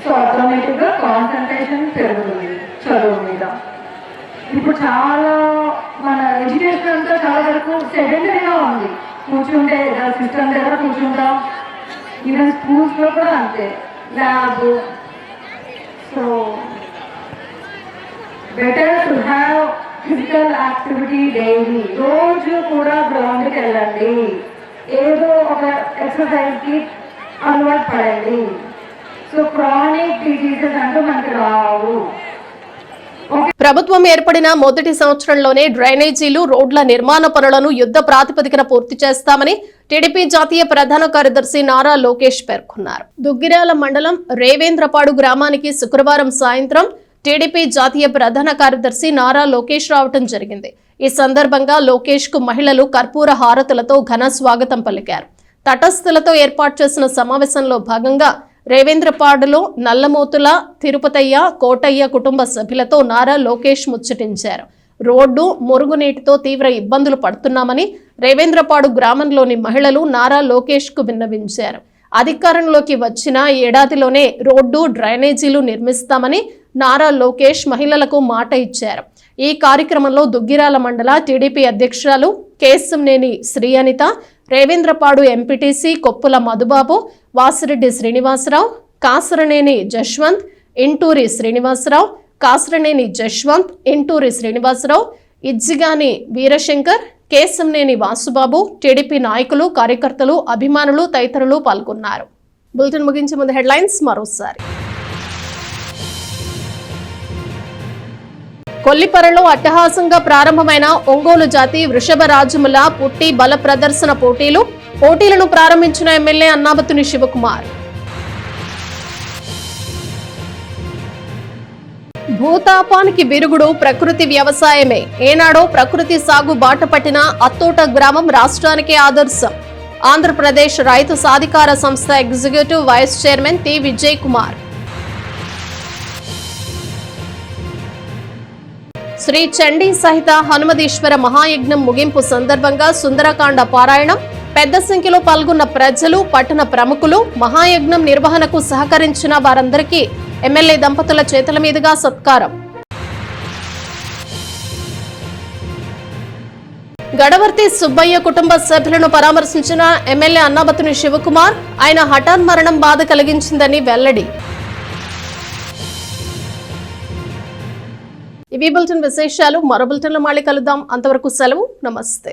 సో ఆటోమేటిక్గా కాన్సన్ట్రేషన్ పెరుగుతుంది చదువు మీద. ఇప్పుడు చాలా మన ఎడ్యుకేషన్ అంతా చాలా వరకు సెకండరీగా ఉంది. కూర్చుంటే సిస్టమ్ దగ్గర కూర్చుంటాం. ఈవెన్ స్కూల్స్లో కూడా అంతే, lab. So better to have physical activity daily. రోజు కూడా గ్రౌండ్కి వెళ్ళండి, ఏదో ఒక ఎక్సర్సైజ్కి అలవాటు పడండి. సో క్రానిక్ డిసీజెస్ అంటూ మనకి రావు. ప్రభుత్వం ఏర్పడిన మొదటి సంవత్సరంలోనే డ్రైనేజీలు, రోడ్ల నిర్మాణ పనులను యుద్ధ ప్రాతిపదికన పూర్తి చేస్తామని టీడీపీ జాతీయ ప్రధాన కార్యదర్శి నారా లోకేష్ పేర్కొన్నారు. దుగ్గిరాల మండలం రేవేంద్రపాడు గ్రామానికి శుక్రవారం సాయంత్రం టీడీపీ జాతీయ ప్రధాన కార్యదర్శి నారా లోకేష్ రావటం జరిగింది. ఈ సందర్భంగా లోకేష్ కు మహిళలు కర్పూర హారతులతో ఘన స్వాగతం పలికారు. తటస్థులతో ఏర్పాటు చేసిన సమావేశంలో భాగంగా రేవేంద్రపాడులో నల్లమోతుల, తిరుపతయ్య, కోటయ్య కుటుంబ సభ్యులతో నారా లోకేష్ ముచ్చటించారు. రోడ్డు, మురుగునీటితో తీవ్ర ఇబ్బందులు పడుతున్నామని రేవేంద్రపాడు గ్రామంలోని మహిళలు నారా లోకేష్ కు విన్నవించారు. అధికారంలోకి వచ్చిన ఏడాదిలోనే రోడ్డు, డ్రైనేజీలు నిర్మిస్తామని నారా లోకేష్ మహిళలకు మాట ఇచ్చారు. ఈ కార్యక్రమంలో దుగ్గిరాల మండల టీడీపీ అధ్యక్షురాలు కేశంనేని శ్రీ అనిత, రేవేంద్రపాడు ఎంపీటీసీ కొప్పుల మధుబాబు, వాసిరెడ్డి శ్రీనివాసరావు, కాసరనేని జశ్వంత్, ఇంటూరి శ్రీనివాసరావు, కాసరనేని జశ్వంత్, ఇంటూరి శ్రీనివాసరావు, ఇజ్జిగాని వీరశంకర్, కేశంనేని వాసుబాబు, టీడీపీ నాయకులు, కార్యకర్తలు, అభిమానులు తదితరులు పాల్గొన్నారు. బులెటిన్ ముగించే ముందు హెడ్లైన్స్ మరోసారి. కొల్లిపరలో అట్టహాసంగా ప్రారంభమైన ఒంగోలు జాతి వృషభ రాజముల పుట్టి బల ప్రదర్శన పోటీలను ప్రారంభించిన ఎమ్మెల్యే అన్నాబత్తుని శివకుమార్. భూతాపానికి విరుగుడు ప్రకృతి వ్యవసాయమే. ఏనాడో ప్రకృతి సాగు బాట పట్టిన అత్తోట గ్రామం రాష్ట్రానికి ఆదర్శం. ఆంధ్రప్రదేశ్ రైతు సాధికార సంస్థ executive vice chairman T Vijay Kumar. Shri Chandi సహిత హనుమదీశ్వర మహాయజ్ఞం ముగింపు సందర్భంగా సుందరకాండ పారాయణం. పెద్ద సంఖ్యలో పాల్గొన్న ప్రజలు, పట్టణ ప్రముఖులు, మహాయజ్ఞం నిర్వహణకు సహకరించిన వారందరికీ ఎమ్మెల్యే దంపతుల చేతుల మీదుగా సత్కారం. గడవర్తి సుబ్బయ్య కుటుంబ సభ్యులను పరామర్శించిన ఎమ్మెల్యే అన్నాబత్తుని శివకుమార్. ఆయన హఠాన్ మరణం బాధ కలిగించిందని వెల్లడి. ఇవి బులెటిన్ విశేషాలు. మరో బులెటిన్లో మళ్ళీ కలుద్దాం. అంతవరకు సెలవు. నమస్తే.